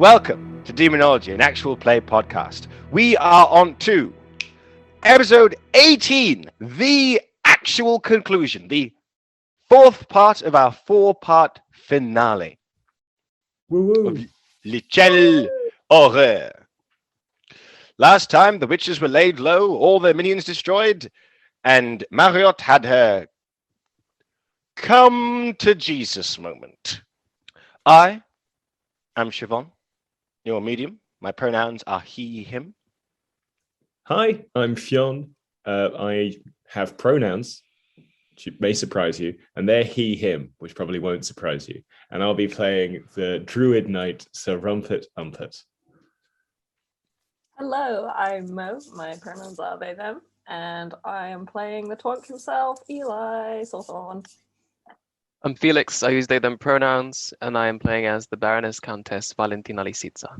welcome to Demonology, an actual play podcast. We are on to episode 18, the actual conclusion, the fourth part of our four-part finale of L'Échelle Horreur. Last time, the witches were laid low, all their minions destroyed, and Marriott had her come to Jesus moment. I am Siobhan, your medium. My pronouns are he, him. Hi, I'm Fionn. I have pronouns, which may surprise you, and they're he, him, which probably won't surprise you. And I'll be playing the Druid Knight, Sir Rumpet Umpet. Hello, I'm Mo. My pronouns are they, them, and I am playing the twonk himself, Eli Sawthorn. I'm Felix. I use they, them pronouns, and I am playing as the Baroness Countess Valentina Lisitsa.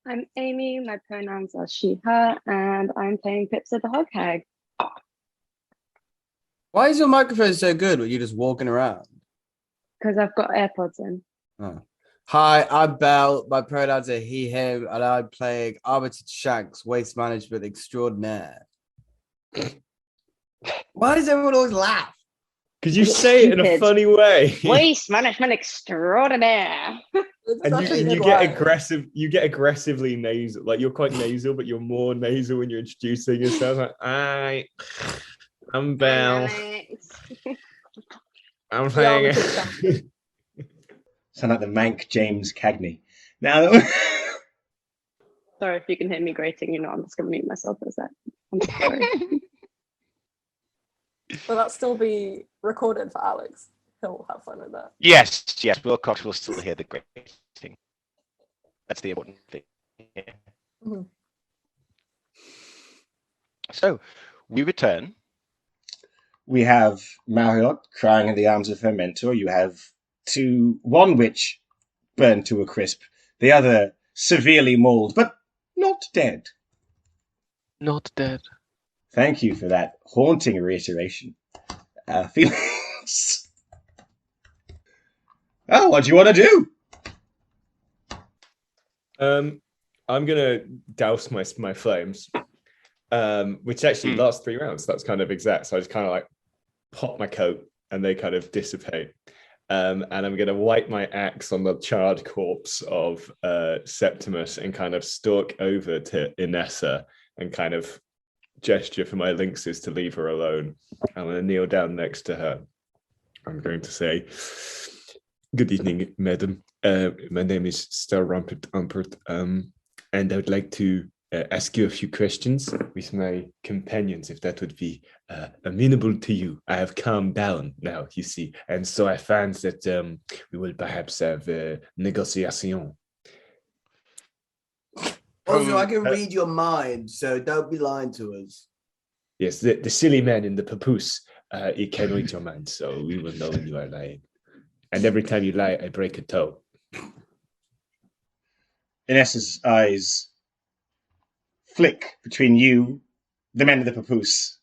I'm Amy. My pronouns are she, her, and I'm playing Pipsa the Hog Hag. Why is your microphone so good when you're just walking around? Because I've got AirPods in. Oh. Hi, I'm Belle. My pronouns are he, him, and I'm playing Armitage Shanks, Waste Management Extraordinaire. Why does everyone always laugh? Because you say it in a funny way. Waste Management Extraordinaire. And you get aggressive. You get aggressively nasal. Like you're quite nasal, but you're more nasal when you're introducing yourself. Like, I'm Belle. I'm playing. Sound like the Mank James Cagney. Now, Sorry if you can hear me grating. You know, I'm just going to mute myself for a sec. I'm sorry. Will that still be recorded for Alex? He'll have fun with that. Yes, Wilcox will still hear the great thing. That's the important thing. Yeah. Mm-hmm. So, we return. we have Marriott crying in the arms of her mentor. You have one witch burned to a crisp, the other severely mauled, but not dead. Not dead. Thank you for that haunting reiteration. Felix. Oh, what do you want to do? I'm gonna douse my flames, which actually lasts 3 rounds. That's kind of exact. So I just kind of like pop my coat, and they kind of dissipate. And I'm gonna wipe my axe on the charred corpse of Septimus and kind of stalk over to Inessa and kind of gesture for my lynxes to leave her alone. I'm going to kneel down next to her. I'm going to say, "Good evening, madam. My name is Sir Rumpet Umpert, and I would like to ask you a few questions with my companions, if that would be amenable to you. I have calmed down now, you see, and so I find that we will perhaps have a negotiation." Also, I can read your mind, so don't be lying to us. Yes, the silly man in the papoose, he can read your mind, so we will know when you are lying. And every time you lie, I break a toe. Inessa's eyes flick between you, the men of the papoose,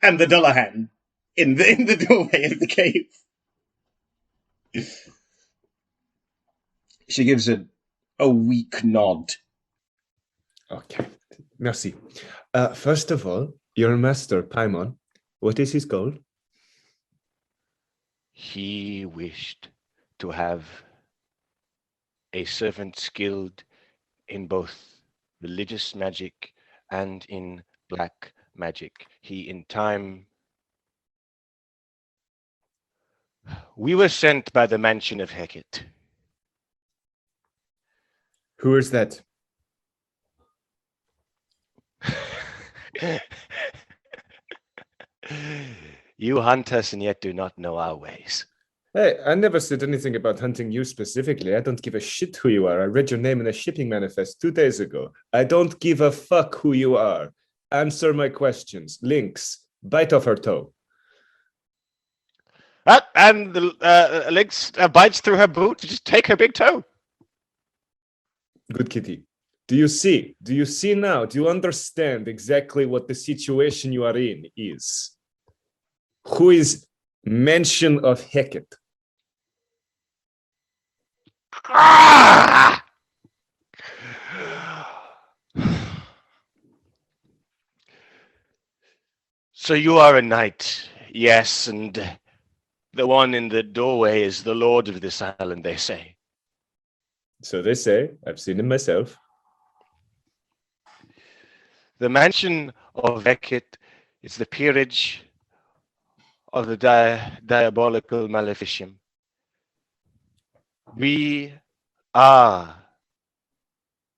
and the Dullahan in the doorway of the cave. She gives a weak nod. Okay, merci. First of all, your master, Paimon, what is his goal? He wished to have a servant skilled in both religious magic and in black magic. We were sent by the mansion of Hecate. Who is that? You hunt us and yet do not know our ways. Hey, I never said anything about hunting you specifically. I don't give a shit who you are. I read your name in a shipping manifest 2 days ago. I don't give a fuck who you are. Answer my questions. Lynx, bite off her toe. And the Lynx bites through her boot to just take her big toe. Good kitty. Do you see? Do you see now? Do you understand exactly what the situation you are in is? Who is mention of Hecate? Ah! So you are a knight, yes, and the one in the doorway is the lord of this island, they say. So they say. I've seen him myself. The mansion of Beckett is the peerage of the diabolical maleficium. We are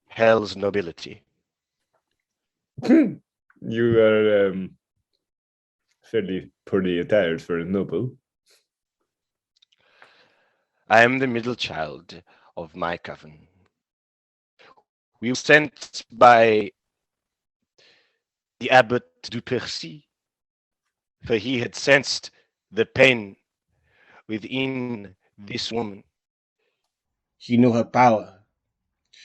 hell's nobility. You are fairly poorly attired for a noble. I am the middle child of my coven. We were sent by the Abbot du Percy, for he had sensed the pain within this woman. He knew her power.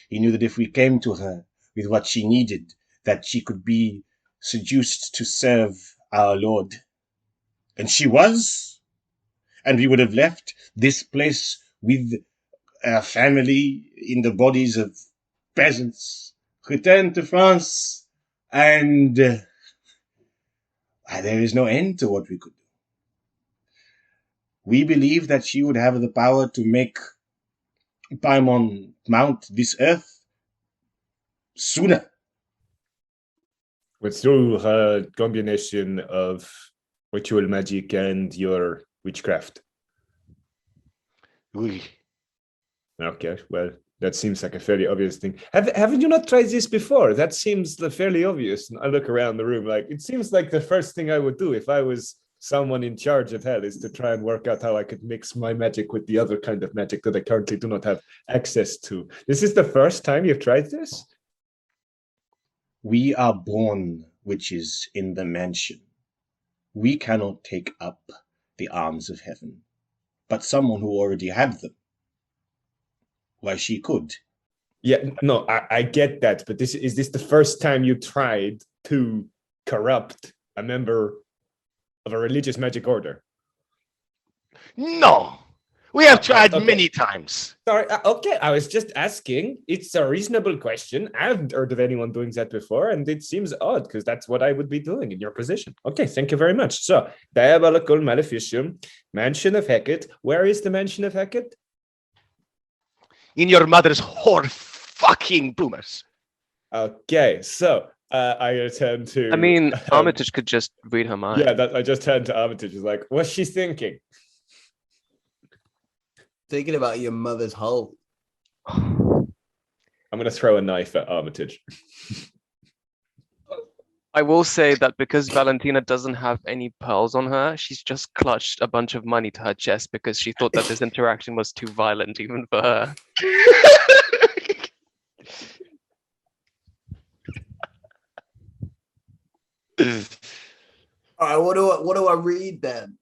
He knew that if we came to her with what she needed, that she could be seduced to serve our Lord. And she was. And we would have left this place with our family in the bodies of peasants, returned to France, and there is no end to what we could do. We believe that she would have the power to make Paimon mount this earth sooner. But through a combination of ritual magic and your witchcraft. We, Okay, well, that seems like a fairly obvious thing. Haven't you not tried this before? That seems fairly obvious. And I look around the room like, it seems like the first thing I would do if I was someone in charge of hell is to try and work out how I could mix my magic with the other kind of magic that I currently do not have access to. This is the first time you've tried this? We are born witches in the mansion. We cannot take up the arms of heaven, but someone who already had them, why, she could. Yeah, no, I get that, but is this the first time you tried to corrupt a member of a religious magic order? no, we have tried okay. many times. Sorry, okay, I was just asking. It's a reasonable question. I haven't heard of anyone doing that before, and it seems odd because that's what I would be doing in your position. Okay, thank you very much. So, Diabolical Maleficium, Mansion of Hecate. Where is the Mansion of Hecate? In your mother's whore fucking boomers. Okay, so I turn to. I mean, Armitage could just read her mind. Yeah, I just turned to Armitage. Is like, what's she thinking? Thinking about your mother's hole. I'm gonna throw a knife at Armitage. I will say that because Valentina doesn't have any pearls on her, she's just clutched a bunch of money to her chest because she thought that this interaction was too violent even for her. All right, what do I read then?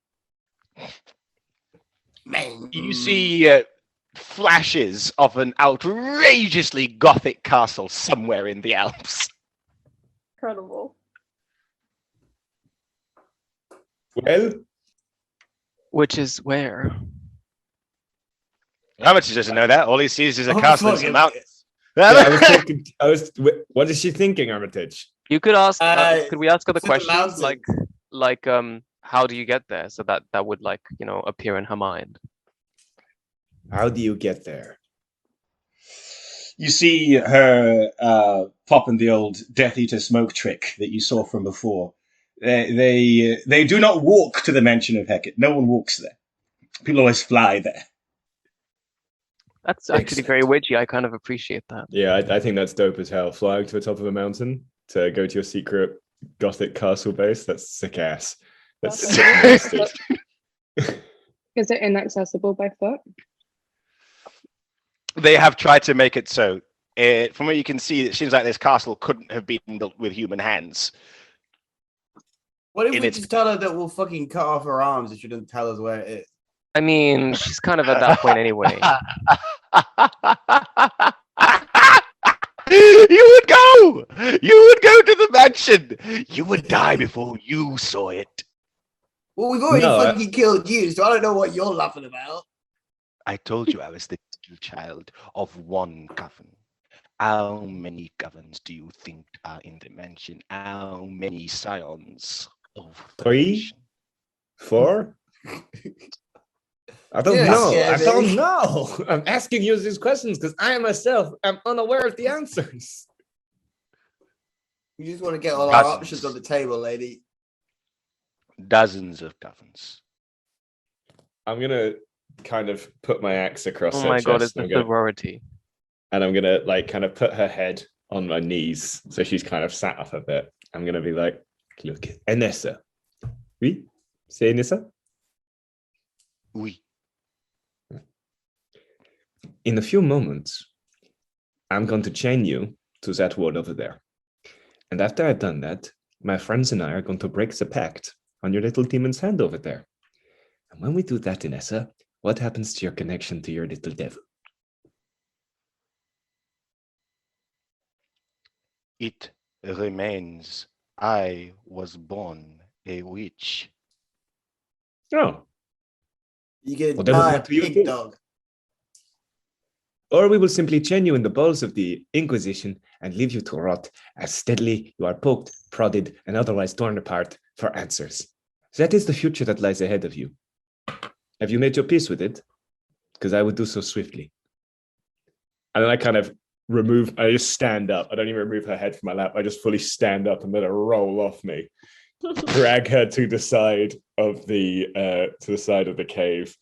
Man. You see flashes of an outrageously gothic castle somewhere in the Alps. Incredible. Well, Which is where? Armitage doesn't know that. All he sees is a Oh, castle in fuck some it. mountains. I was. What is she thinking, Armitage? You could ask. Could we ask her the to the questions mountains. like how do you get there? So that would appear in her mind. How do you get there? You see her popping the old Death Eater smoke trick that you saw from before. They do not walk to the Mansion of Hecate. No one walks there. People always fly there. That's actually very witchy. I kind of appreciate that. Yeah, I think that's dope as hell. Flying to the top of a mountain to go to your secret gothic castle base. That's sick ass. That's sick nasty. Is it inaccessible by foot? They have tried to make it so. From what you can see, it seems like this castle couldn't have been built with human hands. What if we just tell her that we'll fucking cut off her arms if she doesn't tell us where it is? I mean, she's kind of at that point anyway. You would go! You would go to the mansion! You would die before you saw it. Well, we've already No, fucking killed you, so I don't know what you're laughing about. I told you I was the child of one coven. How many covens do you think are in the mansion? How many scions? Oh, 3, 4. I don't Yeah, know. yeah, I don't baby. know. I'm asking you these questions because I myself am unaware of the answers. We just want to get all our Dozens. options on the table, lady. Dozens of governs. I'm gonna kind of put my axe across Oh her my god, chest, it's the and I'm sorority. gonna like kind of put her head on my knees, so she's kind of sat up a bit. I'm gonna be like, look, Enessa. Oui? C'est Enessa? Oui. In a few moments, I'm going to chain you to that wall over there. And after I've done that, my friends and I are going to break the pact on your little demon's hand over there. And when we do that, Inessa, what happens to your connection to your little devil? It remains. I was born a witch. Oh. You're Well, gonna then we'll die, get to you pig too. dog. Or we will simply chain you in the balls of the Inquisition and leave you to rot as steadily you are poked, prodded, and otherwise torn apart for answers. That is the future that lies ahead of you. Have you made your peace with it? Because I would do so swiftly. And then I kind of I just stand up. I don't even remove her head from my lap. I just fully stand up and let her roll off me. Drag her to the side of the cave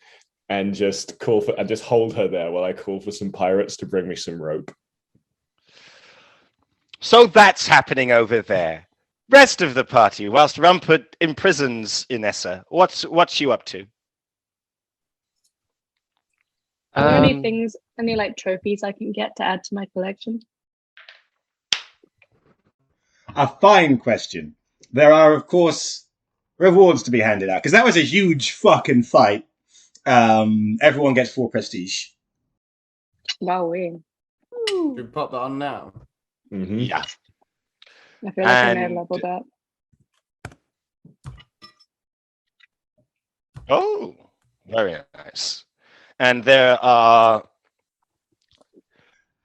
and just hold her there while I call for some pirates to bring me some rope. So that's happening over there. Rest of the party, whilst Rumpert imprisons Inessa, what's you up to? Are there any things, any like trophies I can get to add to my collection? A fine question. There are, of course, rewards to be handed out because that was a huge fucking fight. Everyone gets 4 prestige. Wow, we. Should we pop that on now? Mm-hmm. Yeah. I feel like I may have And- leveled up. Oh, very nice. And there are.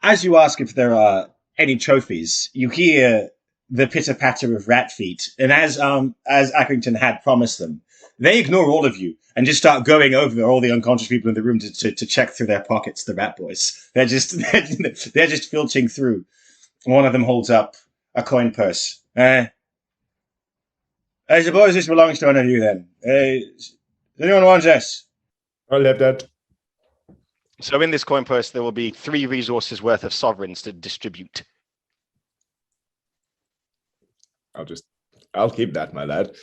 As you ask if there are any trophies, you hear the pitter-patter of rat feet, and as Accrington had promised them, they ignore all of you and just start going over all the unconscious people in the room to check through their pockets. The rat boys, they're just filching through. One of them holds up a coin purse. I suppose this belongs to one of you then. Does anyone want this? I'll have that. So in this coin purse, there will be 3 resources worth of sovereigns to distribute. I'll keep that, my lad.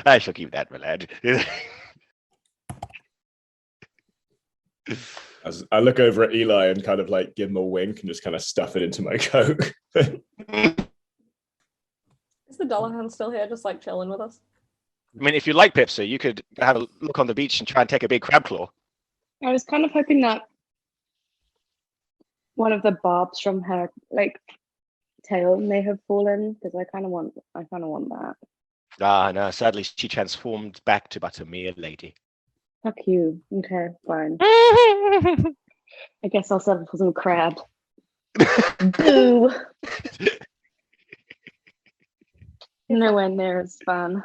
I shall keep that, my lad. As I look over at Eli and kind of like give him a wink and just kind of stuff it into my coat. Is the Dullahan still here, just like chilling with us? I mean, if you like Pipsa, you could have a look on the beach and try and take a big crab claw. I was kind of hoping that one of the barbs from her like tail may have fallen because I kind of want that. Ah, no, sadly, she transformed back to but a mere lady. Fuck you. Okay, fine. I guess I'll settle for some crab. Boo. Nowhere near as fun.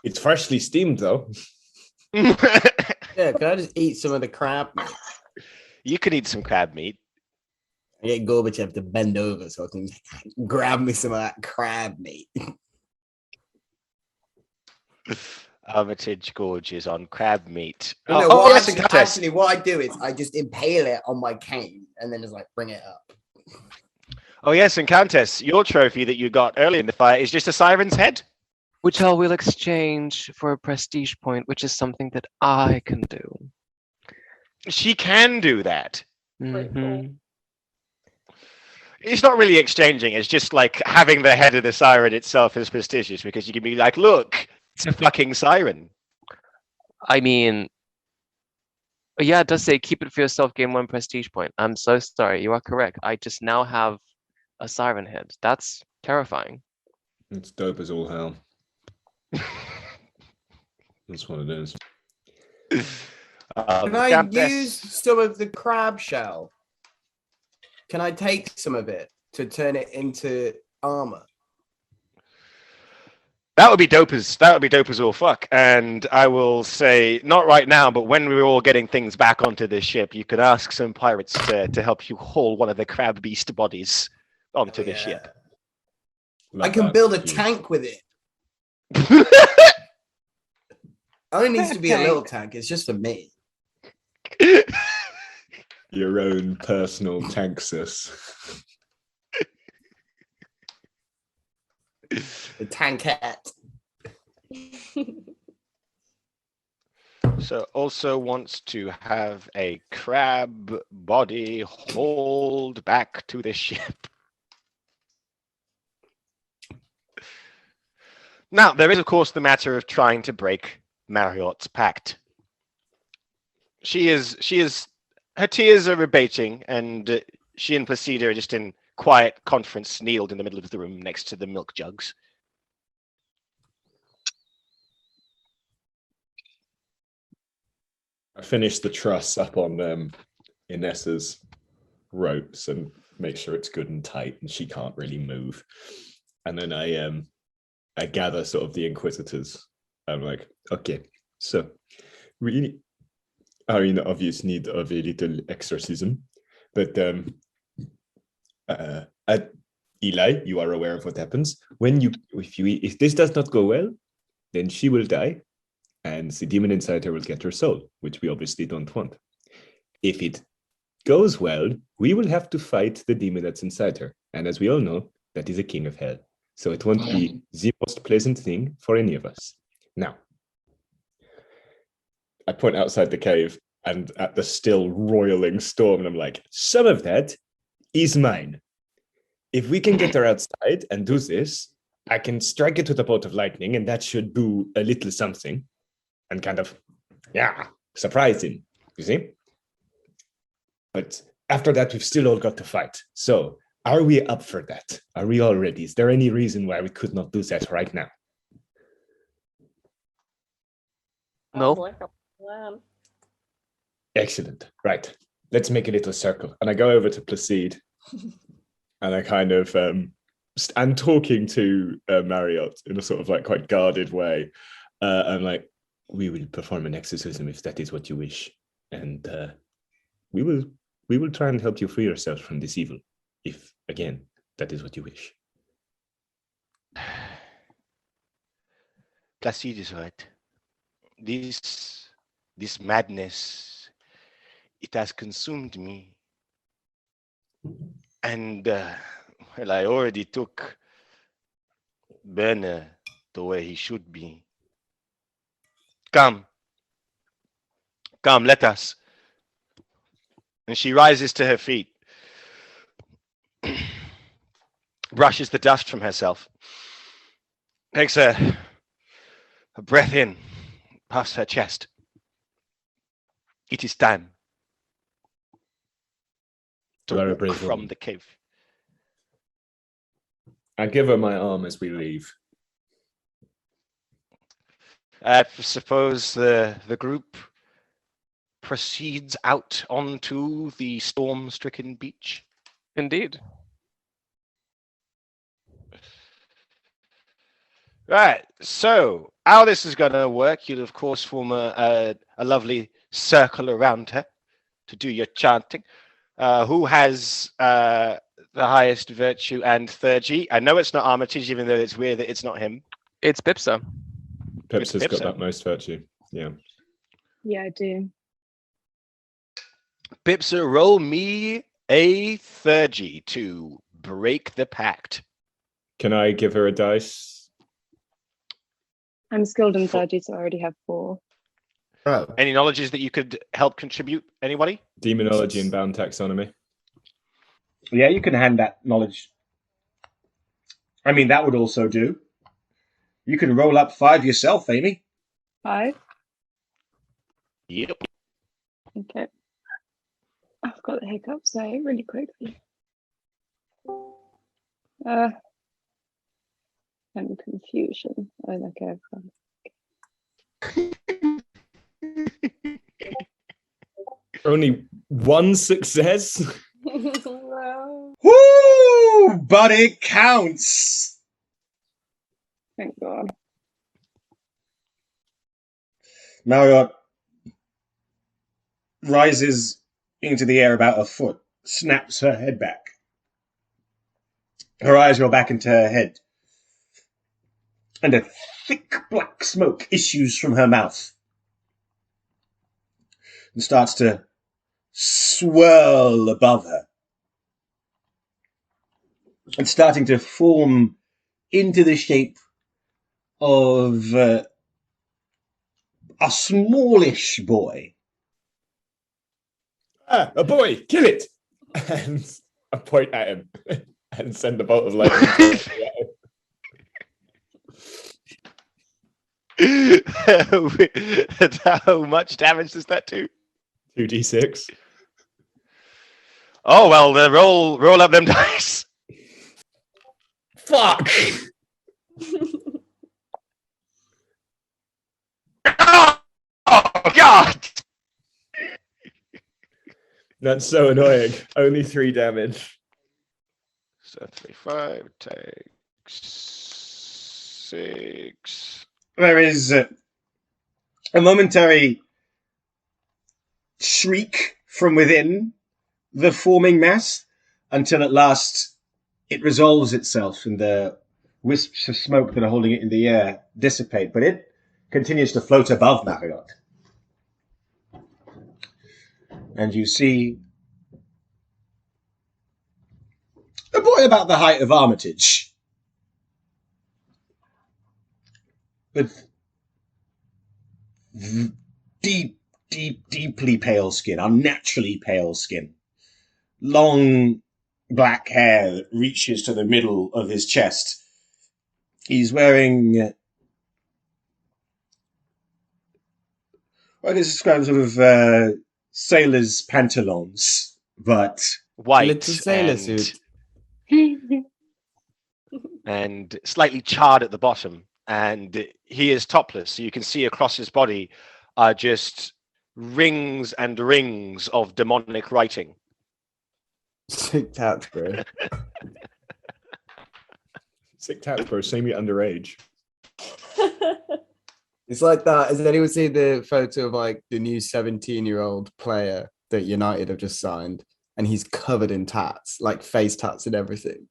It's freshly steamed though. Yeah, can I just eat some of the crab meat? You can eat some crab meat. I get Gorbachev to bend over so I can grab me some of that crab meat. Armitage gorges on crab meat. No, Yes, and Countess. actually, what I do is I just impale it on my cane and then just like bring it up. Oh, yes, and Countess, your trophy that you got early in the fight is just a siren's head. Which I will exchange for a prestige point, which is something that I can do. She can do that. Mhm. It's not really exchanging. It's just like having the head of the siren itself is prestigious because you can be like, look, it's a fucking siren. I mean, yeah, it does say keep it for yourself, gain 1 prestige point. I'm so sorry. You are correct. I just now have a siren head. That's terrifying. It's dope as all hell. That's what it is. Can I Countess. use some of the crab shell? Can I take some of it to turn it into armor? That would be dope as all fuck. And I will say, not right now, but when we're all getting things back onto this ship, you could ask some pirates to help you haul one of the crab beast bodies onto the ship. I can build a tank with it. Only needs to be a little tank. It's just for me. Your own personal Tanxus. The tankette. So also wants to have a crab body hauled back to the ship. Now, there is, of course, the matter of trying to break Marriott's pact. Her tears are abating, and she and Placida are just in quiet conference, kneeled in the middle of the room next to the milk jugs. I finish the truss up on Inessa's ropes and make sure it's good and tight, and she can't really move. And then I gather sort of the Inquisitors. I'm like, okay, so we are in obvious need of a little exorcism, but Eli, you are aware of what happens if this does not go well, then she will die, and the demon inside her will get her soul, which we obviously don't want. If it goes well, we will have to fight the demon that's inside her, and as we all know, that is a king of hell. So it won't be the most pleasant thing for any of us. Now, I point outside the cave and at the still roiling storm, and I'm like, some of that is mine. If we can get her outside and do this, I can strike it with a bolt of lightning, and that should do a little something and kind of, surprise him, you see? But after that, we've still all got to fight. So, are we up for that? Are we all ready? Is there any reason why we could not do that right now? No. Like a plan. Excellent. Right. Let's make a little circle. And I go over to Placide and I kind of I'm talking to Marriott in a sort of like quite guarded way. I'm like, we will perform an exorcism if that is what you wish. And we will try and help you free yourself from this evil. If, again, that is what you wish. Placide is right. This madness, it has consumed me. And, well, I already took Berner to where he should be. Come, let us. And she rises to her feet. Brushes the dust from herself, takes a breath in, puffs her chest. It is time to walk from the cave. I give her my arm as we leave. I suppose the group proceeds out onto the storm-stricken beach. Indeed. Right, so how this is going to work, you'll of course form a lovely circle around her to do your chanting. Who has the highest virtue and theurgy? I know it's not Armitage, even though it's weird that it's not him. It's Bipsa. Pipsa's got that most virtue. Yeah. Yeah, I do. Bipsa, roll me a theurgy to break the pact. Can I give her a dice? I'm skilled in surgery, so I already have 4. Oh. Any knowledges that you could help contribute? Anybody? Demonology and bound taxonomy. Yeah, you can hand that knowledge. I mean, that would also do. You can roll up 5 yourself, Amy. 5? Yep. Okay. I've got the hiccups, so really quickly. And confusion. Oh, okay. Only one success? No. Woo! but it counts. Thank God. Marriott rises into the air about a foot, snaps her head back. Her eyes roll back into her head, and a thick black smoke issues from her mouth and starts to swirl above her and starting to form into the shape of a smallish boy. Ah, a boy, kill it! And I point at him and send a bolt of lightning. How much damage does that do? 2d6. Oh well, roll up them dice. Fuck! Oh God! That's so annoying. Only 3 damage. So 35 takes 6. There is a momentary shriek from within the forming mass until at last it resolves itself and the wisps of smoke that are holding it in the air dissipate, but it continues to float above Marriott. And you see a boy about the height of Armitage, with deeply pale skin, unnaturally pale skin, long black hair that reaches to the middle of his chest. He's wearing what is described sort of sailor's pantaloons, but White Little sailor suit. and slightly charred at the bottom, and he is topless, so you can see across his body are just rings and rings of demonic writing. Sick tats, bro. Sick tats, bro. Same me underage. It's like that. Has anyone seen the photo of like the new 17-year-old player that United have just signed? And he's covered in tats, like face tats and everything.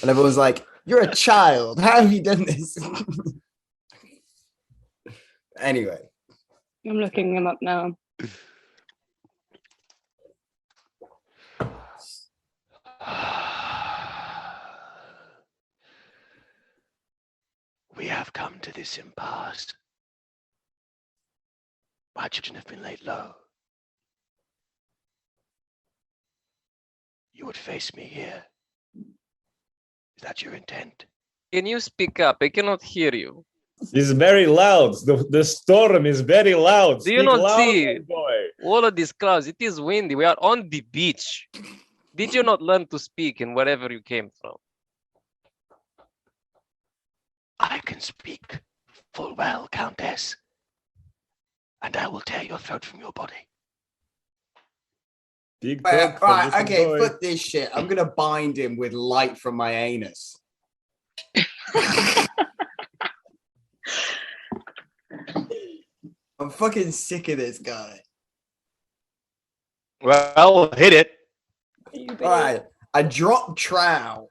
And everyone's like, "You're a child. How have you done this?" Anyway. I'm looking him up now. We have come to this impasse. My children have been laid low. You would face me here. Is that your intent? Can you speak up? I cannot hear you. It's very loud. The storm is very loud. Do you Speak not louder, see boy. all of these clouds? It is windy. We are on the beach. Did you not learn to speak in wherever you came from? I can speak full well, Countess, and I will tear your throat from your body. Big Right, talk from little okay, boy. fuck this shit. I'm gonna bind him with light from my anus. I'm fucking sick of this guy. Well, hit it. You All right, I dropped trow.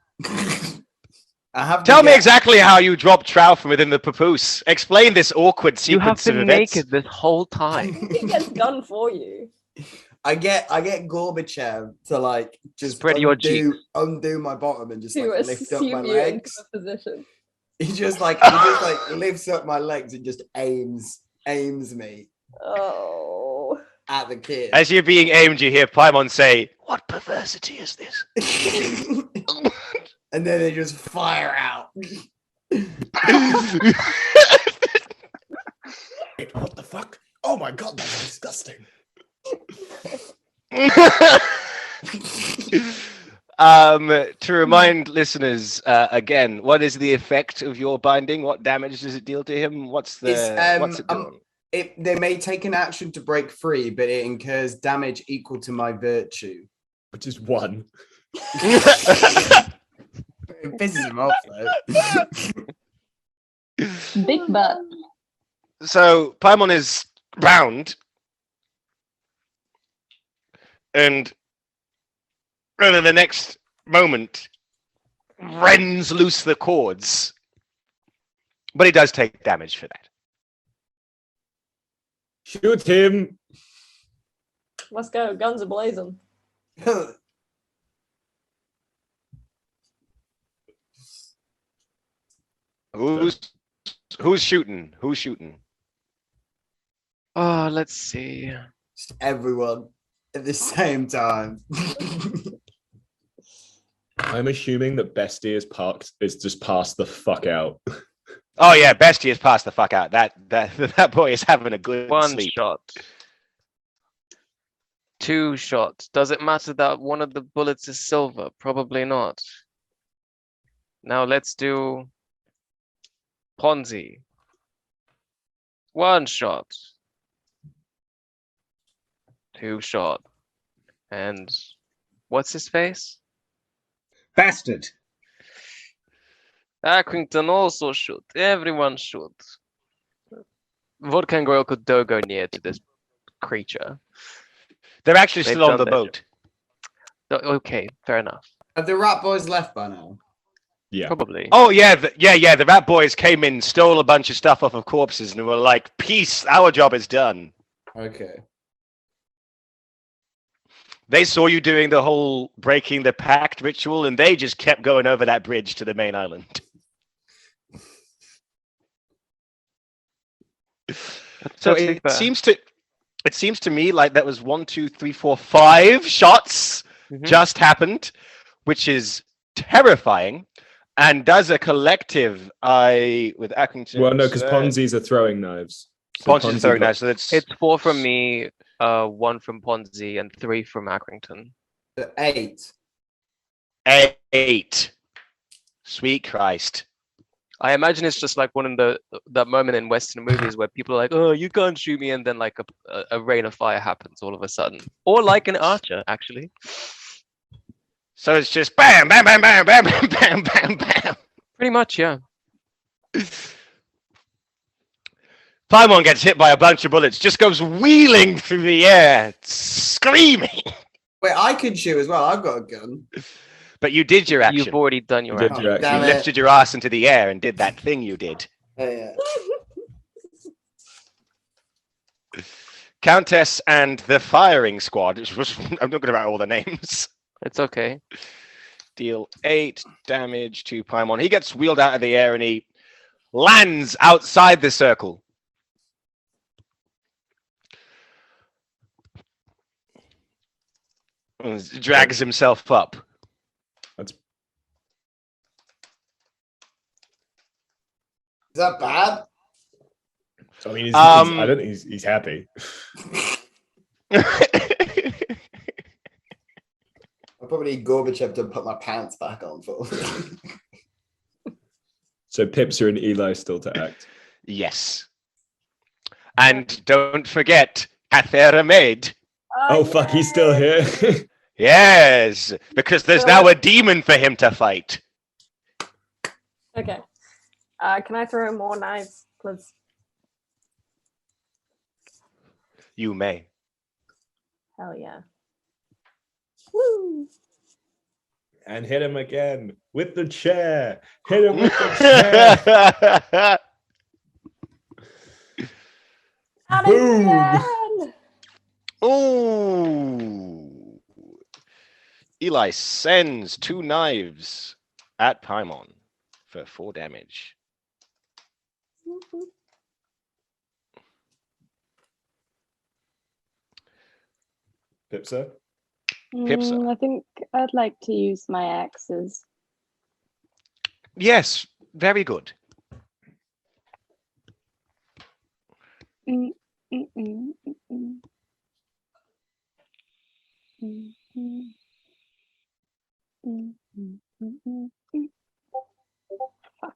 I have to Tell me get- exactly how you dropped Trow from within the papoose. Explain this awkward You have sequence of been events. naked this whole time. It gets done for you. I get Gorbachev to like just Spread your cheeks. undo my bottom and just To like lift up my assume you into legs. the position. He just like lifts up my legs and just aims me Oh. at the kid. As you're being aimed, you hear Paimon say, "What perversity is this?" And then they just fire out. Wait, what the fuck? Oh my god, that's disgusting. To remind listeners again, what is the effect of your binding? What damage does it deal to him? What's it doing? They may take an action to break free, but it incurs damage equal to my virtue. Which is 1. It pisses him off though. Big butt. So Paimon is bound, and in the next moment, rends loose the cords. But he does take damage for that. Shoot him. Let's go. Guns are blazing. Who's shooting? Who's shooting? Oh, let's see. Just everyone at the same time. I'm assuming that Bestie is just passed the fuck out. Oh yeah, Bestie has passed the fuck out. That boy is having a good One sleep. shot. 2 shots. Does it matter that one of the bullets is silver? Probably not. Now let's do Ponzi. 1 shot. 2 shot. And what's his face? Bastard. Accrington also shoot. Everyone shoot. Vodka and Goyle don't go near to this creature. They're actually They've still on done the their boat. Okay, fair enough. Have the rat boys left by now? Yeah. Probably. Oh yeah, the rat boys came in, stole a bunch of stuff off of corpses, and were like, "Peace, our job is done." Okay. They saw you doing the whole breaking the pact ritual, and they just kept going over that bridge to the main island. So Totally fair. it seems to me like that was 1, 2, 3, 4, 5 shots Mhm. just happened, which is terrifying, and does a collective with Accrington. Well, no, because Ponzi's are throwing knives. So Ponzi's Ponzi throwing got- knives, so it's It's 4 from me, 1 from Ponzi, and 3 from Accrington. So 8. 8. Sweet Christ. I imagine it's just like one of that moment in Western movies where people are like, "Oh, you can't shoot me," and then like a rain of fire happens all of a sudden, or like an archer, actually. So it's just bam, bam, bam, bam, bam, bam, bam, bam, bam. Pretty much, yeah. Paimon gets hit by a bunch of bullets, just goes wheeling through the air, screaming. Wait, I can shoot as well. I've got a gun. But you did your action. You've already done your You did action. your You action. Damn it. lifted your ass into the air and did that thing you did. Yeah. Countess and the firing squad. I'm not going to write all the names. It's okay. Deal 8 damage to Paimon. He gets wheeled out of the air and he lands outside the circle. And drags himself up. That's Is that bad? I mean, Um, I don't think he's happy. I probably need Gorbachev to put my pants back on for. So Pipsa and Eli still to act. Yes. And don't forget, Athera Maid. Oh fuck, he's still here. Yes, because there's now a demon for him to fight. Okay. Can I throw more knives, please? You may. Hell yeah. Woo! And hit him again with the chair. Hit him with the chair. At Boom! again! Ooh. Eli sends 2 knives at Paimon for 4 damage. Pipsa. Pipsa. I think I'd like to use my axes. Yes, very good. Mm, mm, mm, mm, mm. Mm, mm. Mm, mm, mm, mm, mm. Fuck.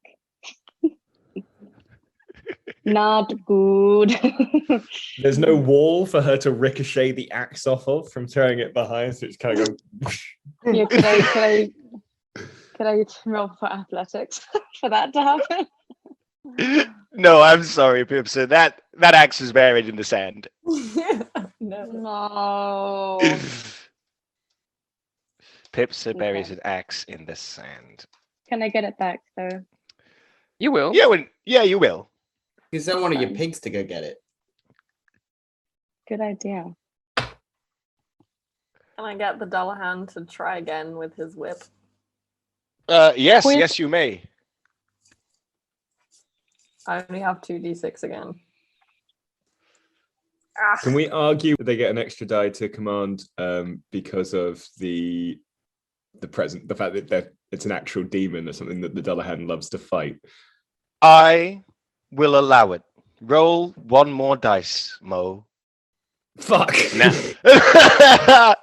Not good. There's no wall for her to ricochet the axe off of from throwing it behind, so it's kind of going. Yeah, could Could I roll for athletics for that to happen? No, I'm sorry, Pipsa. That axe is buried in the sand. No. No. Pipsa buries Okay. an axe in the sand. Can I get it back though? You will. Yeah, you will. You send one of your Fine. pigs to go get it. Good idea. Can I get the Dullahan to try again with his whip? Yes, Quit. yes, you may. I only have 2d6 again. Can we argue that they get an extra die to command because of the fact that it's an actual demon or something that the Dullahan loves to fight? I will allow it. Roll one more dice, Mo. Fuck. Now.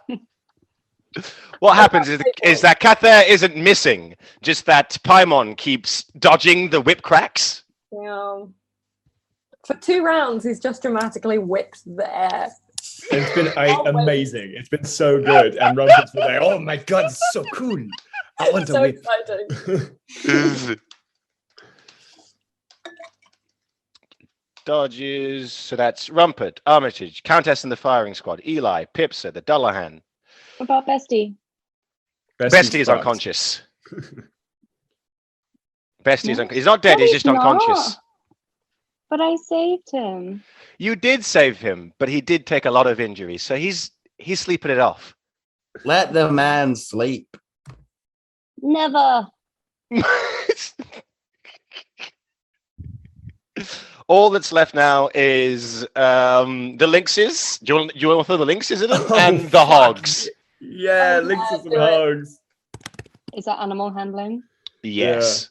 What happens is that Cather isn't missing, just that Paimon keeps dodging the whip cracks. Yeah. For 2 rounds, he's just dramatically whipped the air. It's been Oh, wait. amazing. It's been so good. And Rumpet's been like, oh my god, it's so cool. I want to So whip. exciting. Dodges. So that's Rumpet, Armitage, Countess in the firing squad, Eli, Pipsa, the Dullahan. What about Bestie? Bestie is fucked. unconscious. Bestie is No. he's not dead, No, he's he's just unconscious. not. But I saved him. You did save him, but he did take a lot of injuries, so he's sleeping it off. Let the man sleep. Never. All that's left now is the lynxes. Do you want to throw the lynxes in it? Oh, And the fuck. hogs. Yeah, Oh, lynxes yeah, and do it. hogs. Is that animal handling? Yes.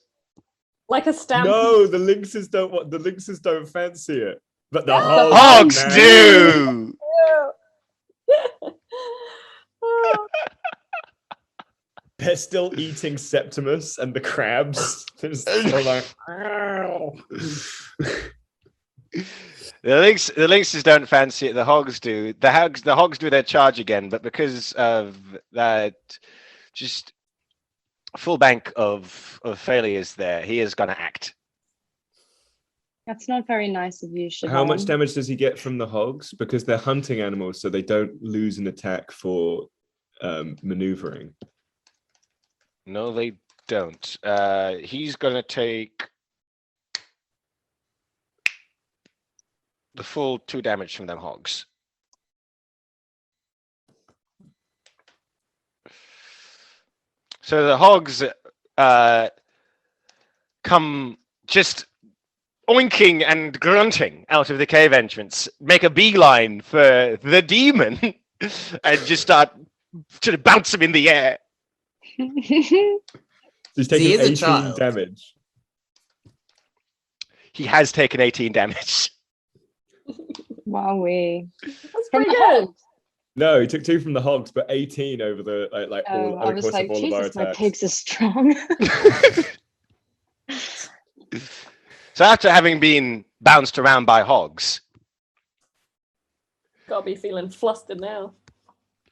Like a stamp. No, the lynxes don't fancy it. But the No. hogs, Hogs man. do. Oh, They're still eating Septimus and the crabs. They're still like, "Ow." The lynxes don't fancy it. The hogs do. The hogs do their charge again, but because of that, just full bank of failures there, he is going to act. That's not very nice of you, Siobhan. How much damage does he get from the hogs? Because they're hunting animals, so they don't lose an attack for maneuvering. No, they don't. He's going to take the full 2 damage from them hogs. So the hogs come just oinking and grunting out of the cave entrance, make a beeline for the demon, and just start to bounce him in the air. He's taking He is a 18 child. damage. He has taken 18 damage. Wowee. that's From pretty the good. hogs. No, he took 2 from the hogs, but 18 over the Oh, I the was course like, of all of our Jesus, my attacks. pigs are strong. So after having been bounced around by hogs, Gotta be feeling flustered now.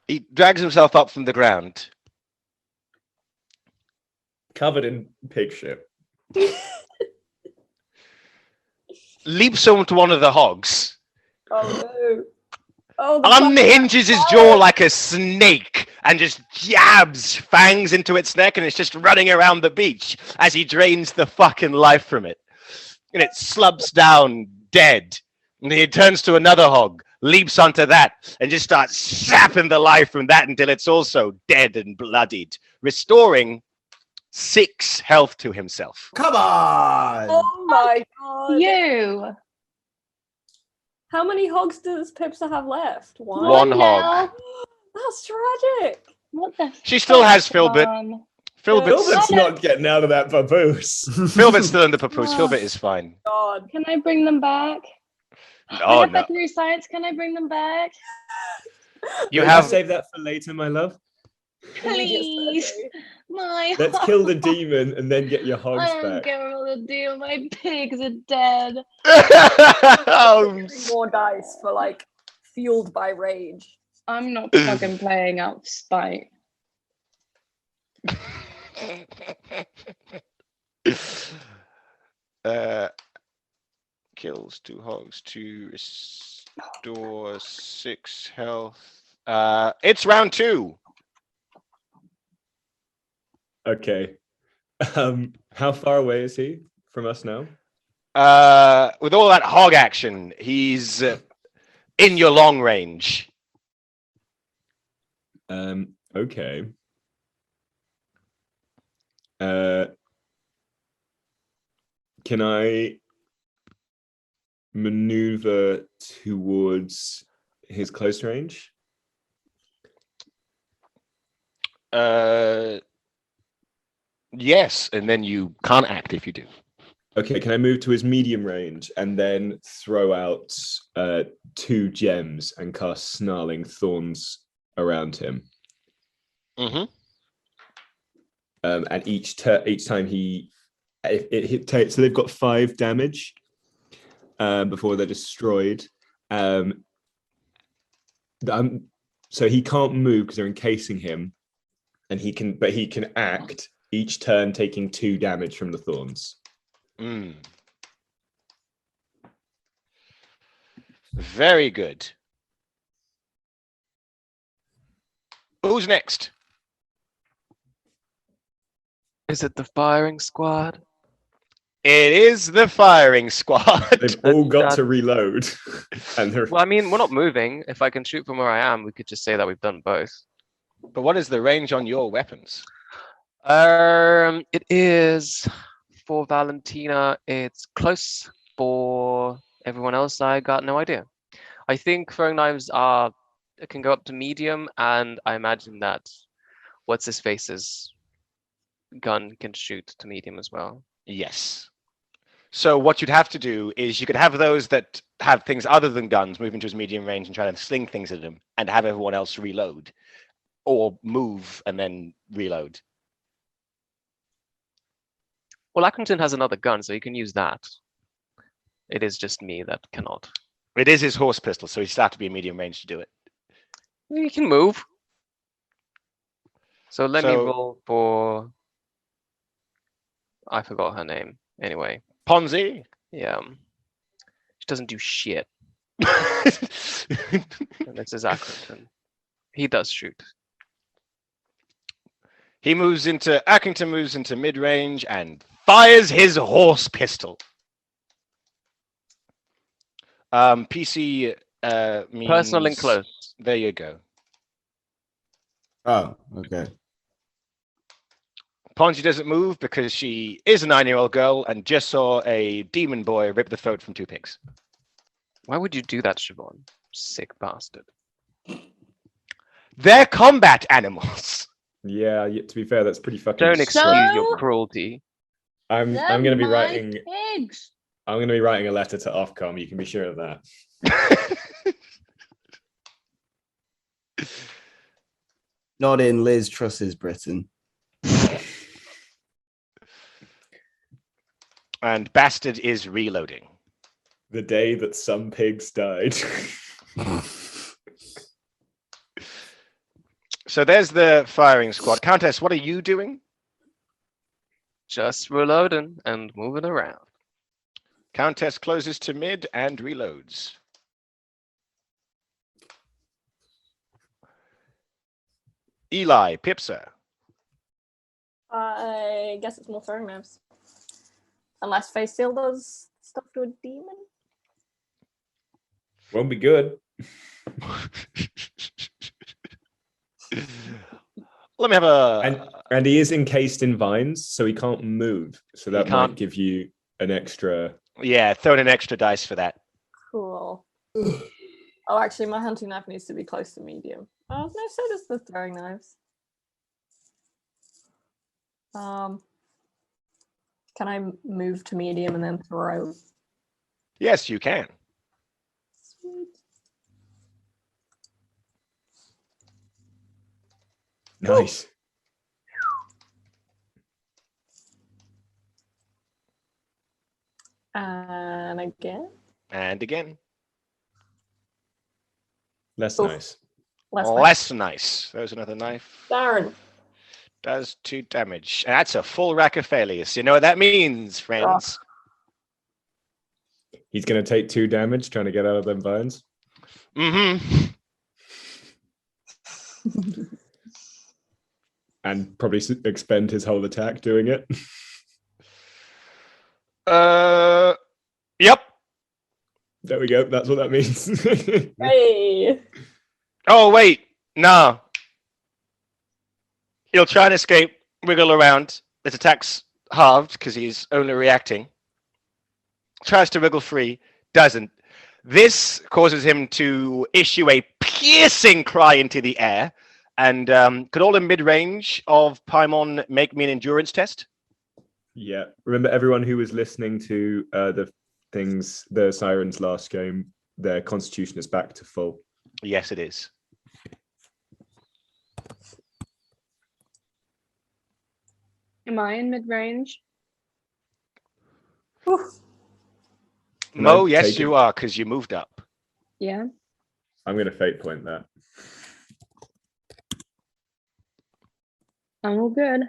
he drags himself up from the ground, Covered in pig shit. leaps onto one of the hogs, Oh no. Oh, the unhinges his jaw like a snake, and just jabs fangs into its neck, and it's just running around the beach as he drains the fucking life from it. And it slumps down dead. And he turns to another hog, leaps onto that, and just starts sapping the life from that until it's also dead and bloodied, restoring 6 health to himself. Come on. Oh my god. You. How many hogs does Pipsa have left? One hog. now. That's tragic. What the? She still fuck, has Philbit. Siobhan? Philbit's Philbit's not getting out of that baboose. Philbit's still in the papoose. Philbit is fine. God. Can I bring them back? I Oh have no. veterinary science. Can I bring them back? You Can I have save that for later, my love. Please. My Let's kill the demon and then get your hogs I don't back. get what to do. My pigs are dead. Oh, 3 more dice for like fueled by rage. I'm not fucking playing out spite. Kills 2 hogs to restore 6 health. It's round 2. Okay. How far away is he from us now? With all that hog action, he's in your long range. Okay. Can I maneuver towards his close range? Yes, and then you can't act if you do. Okay, can I move to his medium range and then throw out 2 gems and cast snarling thorns around him? Mm-hmm. And each time so they've got 5 damage before they're destroyed. So he can't move because they're encasing him, and he can act each turn, taking 2 damage from the thorns. Very good. Who's next? Is it the firing squad? It is the firing squad. They've all got to reload. And they're... Well, I mean, we're not moving. If I can shoot from where I am, we could just say that we've done both. But what is the range on your weapons? It is for Valentina. It's close. For everyone else, I got no idea. I think throwing knives can go up to medium, and I imagine that what's his face's gun can shoot to medium as well. Yes. So what you'd have to do is you could have those that have things other than guns move into his medium range and try to sling things at him, and have everyone else reload, or move and then reload. Well, Accrington has another gun, so you can use that. It is just me that cannot. It is his horse pistol, so he's have to be in medium range to do it. You can move. So let me roll for... I forgot her name. Anyway. Ponzi? Yeah. She doesn't do shit. And this is Accrington. He does shoot. Accrington moves into mid-range and fires his horse pistol. PC means... Personal and close. There you go. Oh, okay. Ponzi doesn't move because she is a 9-year-old girl and just saw a demon boy rip the throat from 2 pigs. Why would you do that, Siobhan? Sick bastard. They're combat animals. Yeah, to be fair, that's pretty fucking. Don't excuse your cruelty. I'm gonna be writing. Pigs. I'm gonna be writing a letter to Ofcom. You can be sure of that. Not in Liz Truss's Britain. And Bastard is reloading. The day that some pigs died. So there's the firing squad. Countess, what are you doing? Just reloading and moving around. Countess closes to mid and reloads. Eli, Pipsa. I guess it's more throwing knives. Unless Face Seal does stuff to a demon. Won't be good. Let me have a... And he is encased in vines, so he can't move. So that might give you an extra... Yeah, throw in an extra dice for that. Cool. Oh, actually, my hunting knife needs to be close to medium. Oh, no, so does the throwing knives. Can I move to medium and then throw? Yes, you can. Sweet. Nice. And again. And again. Less Oof. nice. Less Less nice. There's another knife. Darn. does 2 damage. And that's a full rack of failures. You know what that means, friends? He's going to take 2 damage trying to get out of them bones. Mm-hmm. And probably expend his whole attack doing it. Yep. There we go. That's what that means. Hey. Oh, wait. No. He'll try and escape, wiggle around. His attack's halved because he's only reacting. Tries to wriggle free, doesn't. This causes him to issue a piercing cry into the air. And could all in mid-range of Paimon make me an endurance test? Yeah. Remember, everyone who was listening to the sirens last game, their constitution is back to full. Yes, it is. Am I in mid range? Mo, yes, take you it. are, because you moved up. Yeah. I'm going to fate point that. I'm all good.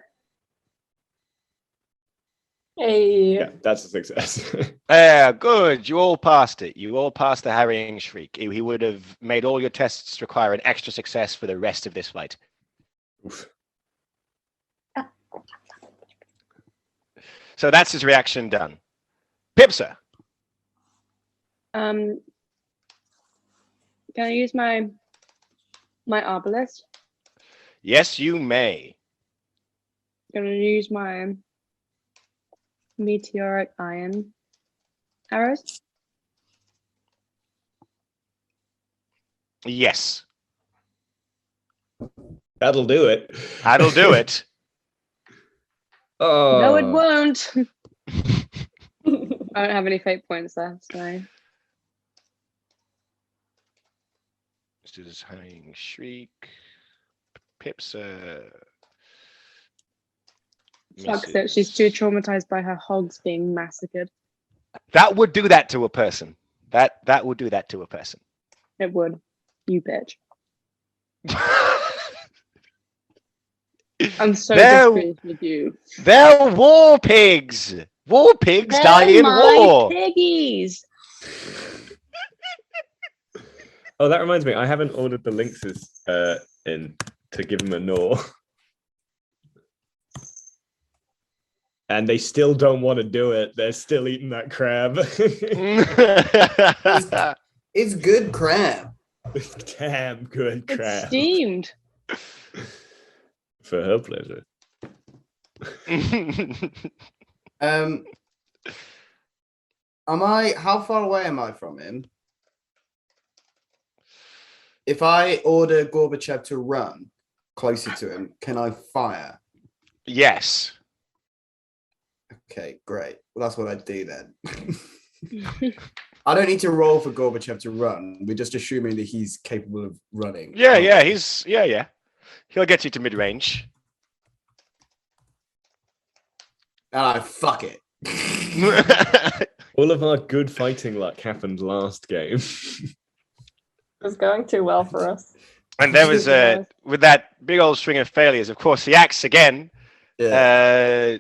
Hey. Yeah, that's a success. Yeah, good. You all passed it. You all passed the harrying shriek. He would have made all your tests require an extra success for the rest of this fight. Oof. So that's his reaction done. Pipsa. Can I use my obelisk? Yes, you may. Gonna use my meteoric iron arrows. Yes. That'll do it. That'll do it. Oh. No, it won't. I don't have any fate points left, so Let's do this harrying shriek. Pipsa. sucks that she's too traumatized by her hogs being massacred. That would do that to a person. That would do that to a person. It would. You bitch. I'm so No. displeased with you. They're war pigs. War pigs die in war. Piggies. Oh, that reminds me. I haven't ordered the lynxes in to give them a gnaw. And they still don't want to do it. They're still eating that crab. It's good crab. Damn good It's crab. steamed. For her pleasure. How far away am I from him? If I order Gorbachev to run closer to him, can I fire? Yes. Okay, great. Well, that's what I'd do then. I don't need to roll for Gorbachev to run. We're just assuming that he's capable of running. Yeah. Yeah. He'll get you to mid range. And I fuck it. All of our good fighting luck happened last game. It's going too well for us. And there was with that big old string of failures, of course, the axe again. Yeah.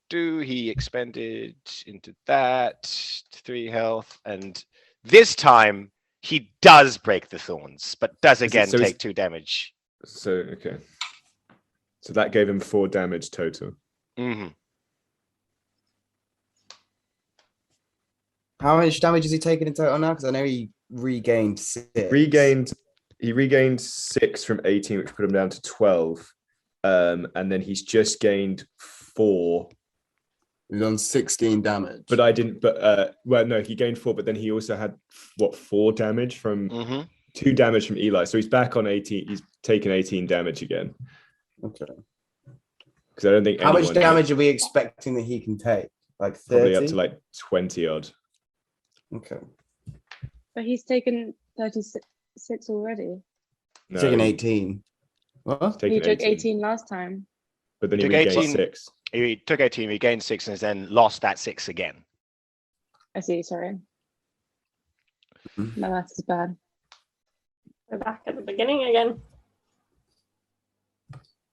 He expended into that 3 health, and this time he does break the thorns, but does again so take 2 damage. So okay. So that gave him 4 damage total. Mm-hmm. How much damage is he taking in total now? Because I know he regained 6. He regained 6 from 18, which put him down to 12. And then he's just gained 4. He's on 16 damage. But no, he gained 4, but then he also had 4 damage from 2 damage from Eli. So he's back on 18. He's taken 18 damage again. Okay. Because I don't think how much damage are we expecting that he can take? Like 30? Probably up to like 20 odd. Okay. But he's taken 36 already. No, Taking 18. What? taken He took 18 last time. But then he Took regained 18. 6. He took 18, regained 6, and then lost that 6 again. I see, sorry. Mhm. My math is bad. We're back at the beginning again.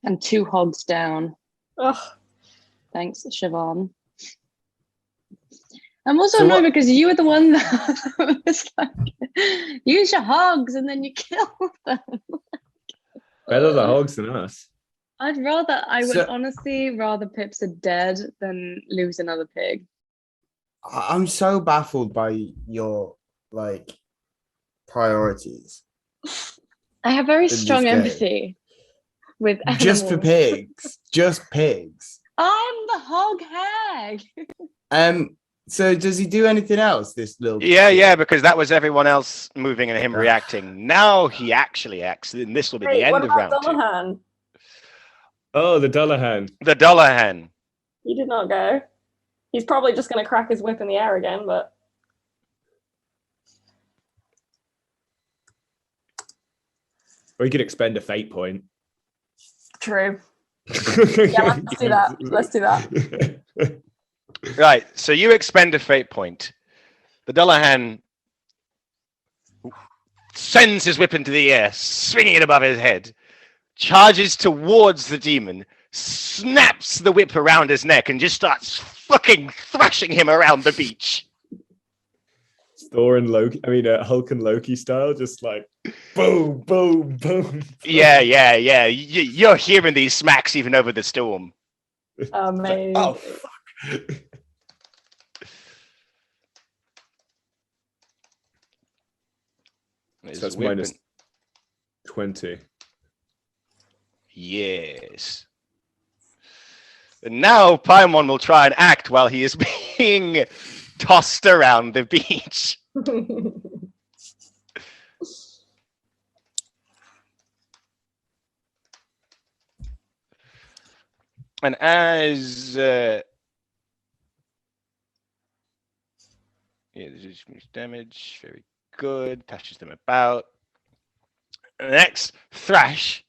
And 2 hogs down. Ugh. Thanks, Siobhan. I'm also So annoyed what- because you were the one that was like, use your hogs and then you kill them. Better the hogs than us. I would So- honestly rather Pips are dead than lose another pig. I'm so baffled by your like priorities. I have very this strong game. empathy with animals. Just for pigs. Just pigs. I'm the hog hag. So does he do anything else, this little Yeah, because that was everyone else moving and him Yeah. reacting. Now he actually acts, and this will be the Hey, what end of about round 2. Dullahan? Oh, the Dullahan. The Dullahan. He did not go. He's probably just going to crack his whip in the air again, but Or you could expend a fate point. true. Yeah, let's do that. Let's do that. Right, so you expend a fate point. The Dullahan sends his whip into the air, swinging it above his head, charges towards the demon, snaps the whip around his neck, and just starts fucking thrashing him around the beach. Thor and Loki, Hulk and Loki style, just like boom, boom, boom. Yeah. You're hearing these smacks even over the storm. Amazing. Oh, fuck. His So that's whip minus and- 20. Yes. And now Paimon will try and act while he is being tossed around the beach. And as there's damage, very good. Touches them about. The next thrash,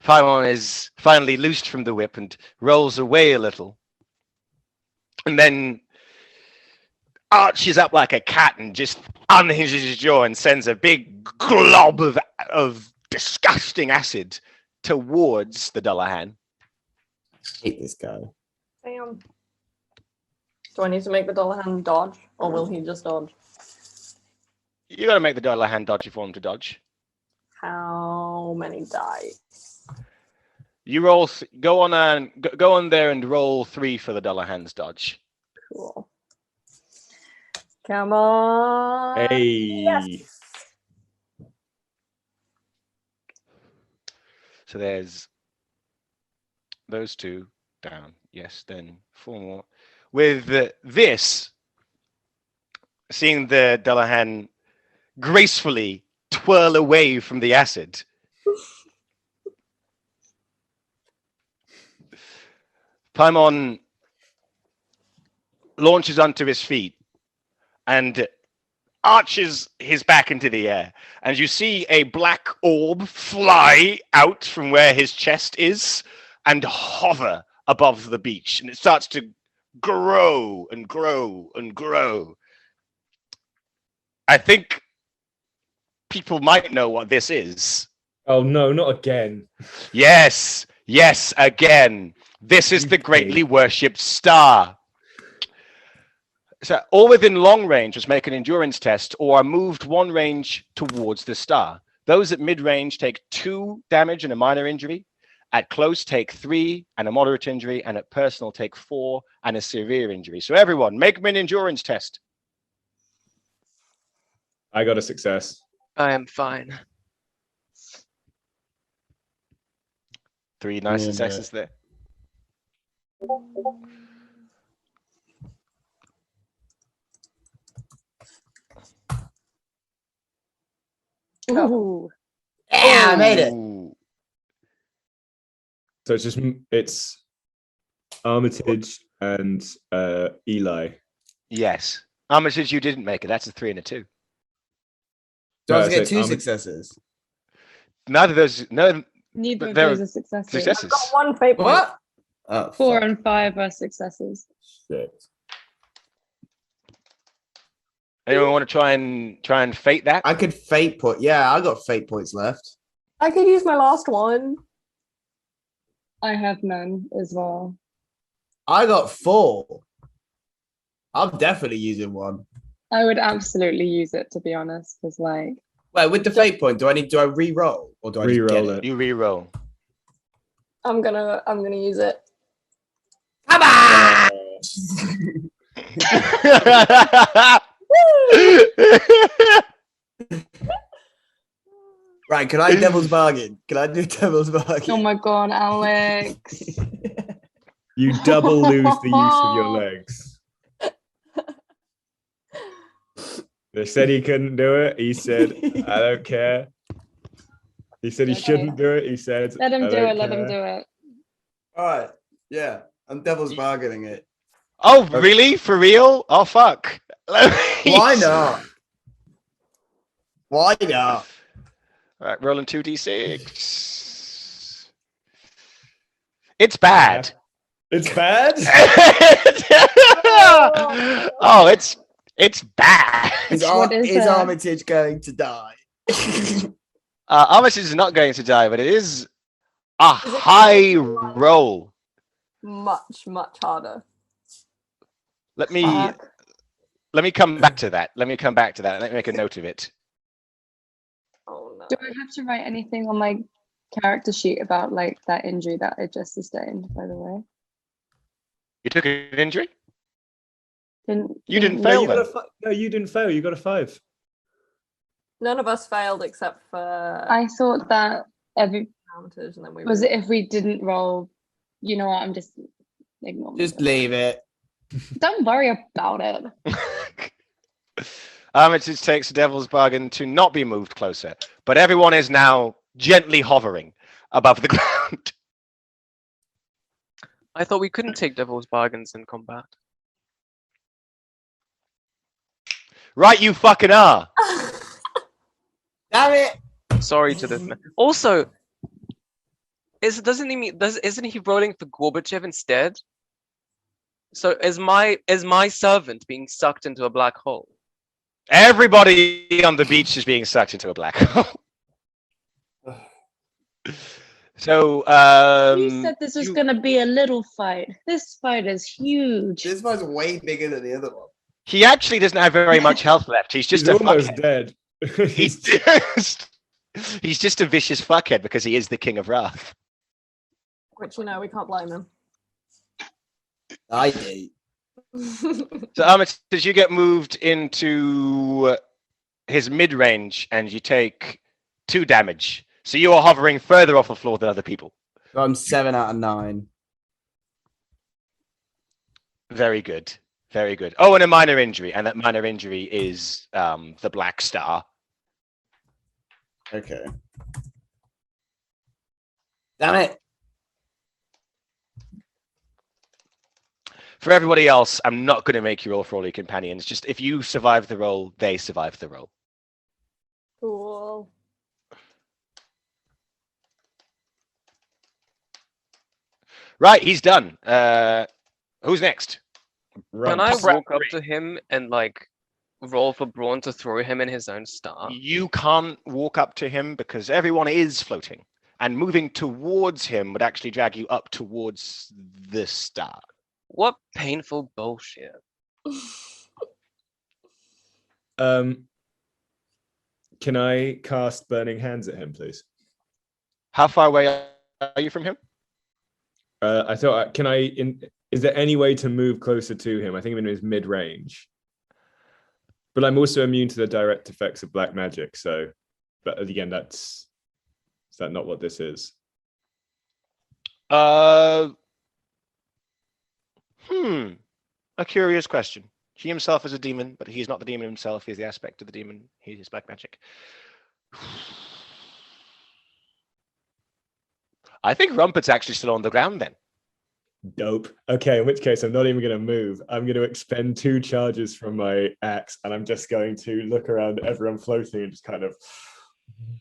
Paimon is finally loosed from the whip and rolls away a little, and then arches up like a cat and just unhinges his jaw and sends a big glob of disgusting acid towards the Dullahan. hate this guy. Damn. Do I need to make the Dullahan dodge, or will he just dodge? You got to make the Dullahan dodge if you want him to dodge. How many dice? You roll. Go on there and roll 3 for the Dullahan's dodge. Cool. Come on. Hey. Yes. So there's those 2 down. Yes, then 4 more. With this, seeing the Dullahan gracefully twirl away from the acid, Paimon launches onto his feet and arches his back into the air, and you see a black orb fly out from where his chest is and hover above the beach, and it starts to grow and grow and grow. I think people might know what this is. Oh no, not again. Yes, again. This is the greatly worshipped star. So all within long range must make an endurance test or are moved 1 range towards the star. Those at mid-range take 2 damage and a minor injury. At close, take 3 and a moderate injury. And at personal, take 4 and a severe injury. So everyone, make me an endurance test. I got a success. I am fine. 3 nice Yeah, successes there. Ooh. Yeah, I made it. Ooh. So it's Armitage and Eli. Yes. Armitage, you didn't make it. That's a 3 and a 2. Do I No, have to get so 2 it's successes? Neither of those. No Neither of There those are are successes. successes. Got 1 fate point. What? Oh, 4 fuck. and 5 are successes. Shit. Anyone want to try and fate that? I could fate point. Yeah, I got fate points left. I could use my last one. I have none as well. I got 4. I'm definitely using one. I would absolutely use it, to be honest, because like Wait, with the fate point, do I re-roll or do I just get Re-roll it? it. You re-roll. I'm gonna use it. Come on! Right, can I devil's bargain? Can I do devil's bargain? oh my god, Alex. You double lose the use of your legs. They said he couldn't do it. He said, I don't care. He said he Okay. shouldn't do it. He said, Let him "I do don't it, let him care." do it. All right, yeah, I'm devil's bargaining it. Oh, really? For real? Oh, fuck. Why not? Why not? All right, rolling 2d6. It's bad. It's bad? Oh, it's bad. What is Is it? Armitage going to die? Armitage is not going to die, but it is a Is it high like- roll. Much harder. Let me Fuck. come back to that. Let me make a note of it. Oh no. Do I have to write anything on my character sheet about like that injury that I just sustained, by the way? You took an injury? You didn't No, fail you got then. no, you didn't fail. You got a 5. None of us failed except for I thought that every Armitage, and then we was were- it if we didn't roll. You know what? I'm just ignoring. Just leave it. Don't worry about it. Armitage takes the devil's bargain to not be moved closer, but everyone is now gently hovering above the ground. I thought we couldn't take devil's bargains in combat. Right, you fucking are. Damn it! Sorry to this man. Also, isn't he rolling for Gorbachev instead? So is my servant being sucked into a black hole? Everybody on the beach is being sucked into a black hole. So, You said this was going to be a little fight. This fight is huge. This one's way bigger than the other one. he actually doesn't have very much health left. He's just He's a almost fuckhead. dead. He's just a vicious fuckhead because he is the king of wrath. which we can't blame him. I do. So Armitage, you get moved into his mid-range and you take 2 damage. So you are hovering further off the floor than other people. So I'm 7 out of 9. Very good. Very good. Oh, and a minor injury. And that minor injury is the Black Star. Okay. Damn it. For everybody else, I'm not going to make you roll for all your companions. Just if you survive the roll, they survive the roll. Cool. Right, he's done. Who's next? Can I Right. walk up to him and like roll for Brawn to throw him in his own star? You can't walk up to him because everyone is floating. And moving towards him would actually drag you up towards the star. What painful bullshit. Can I cast Burning Hands at him, please? How far away are you from him? I thought, is there any way to move closer to him? I think I'm in his mid-range. But I'm also immune to the direct effects of black magic, so, but again, is that not what this is? A curious question. He himself is a demon, but he's not the demon himself. He's the aspect of the demon. He is black magic. I think Rumpet's actually still on the ground then. Dope. Okay, in which case I'm not even going to move. I'm going to expend 2 charges from my axe, and I'm just going to look around at everyone floating and just kind of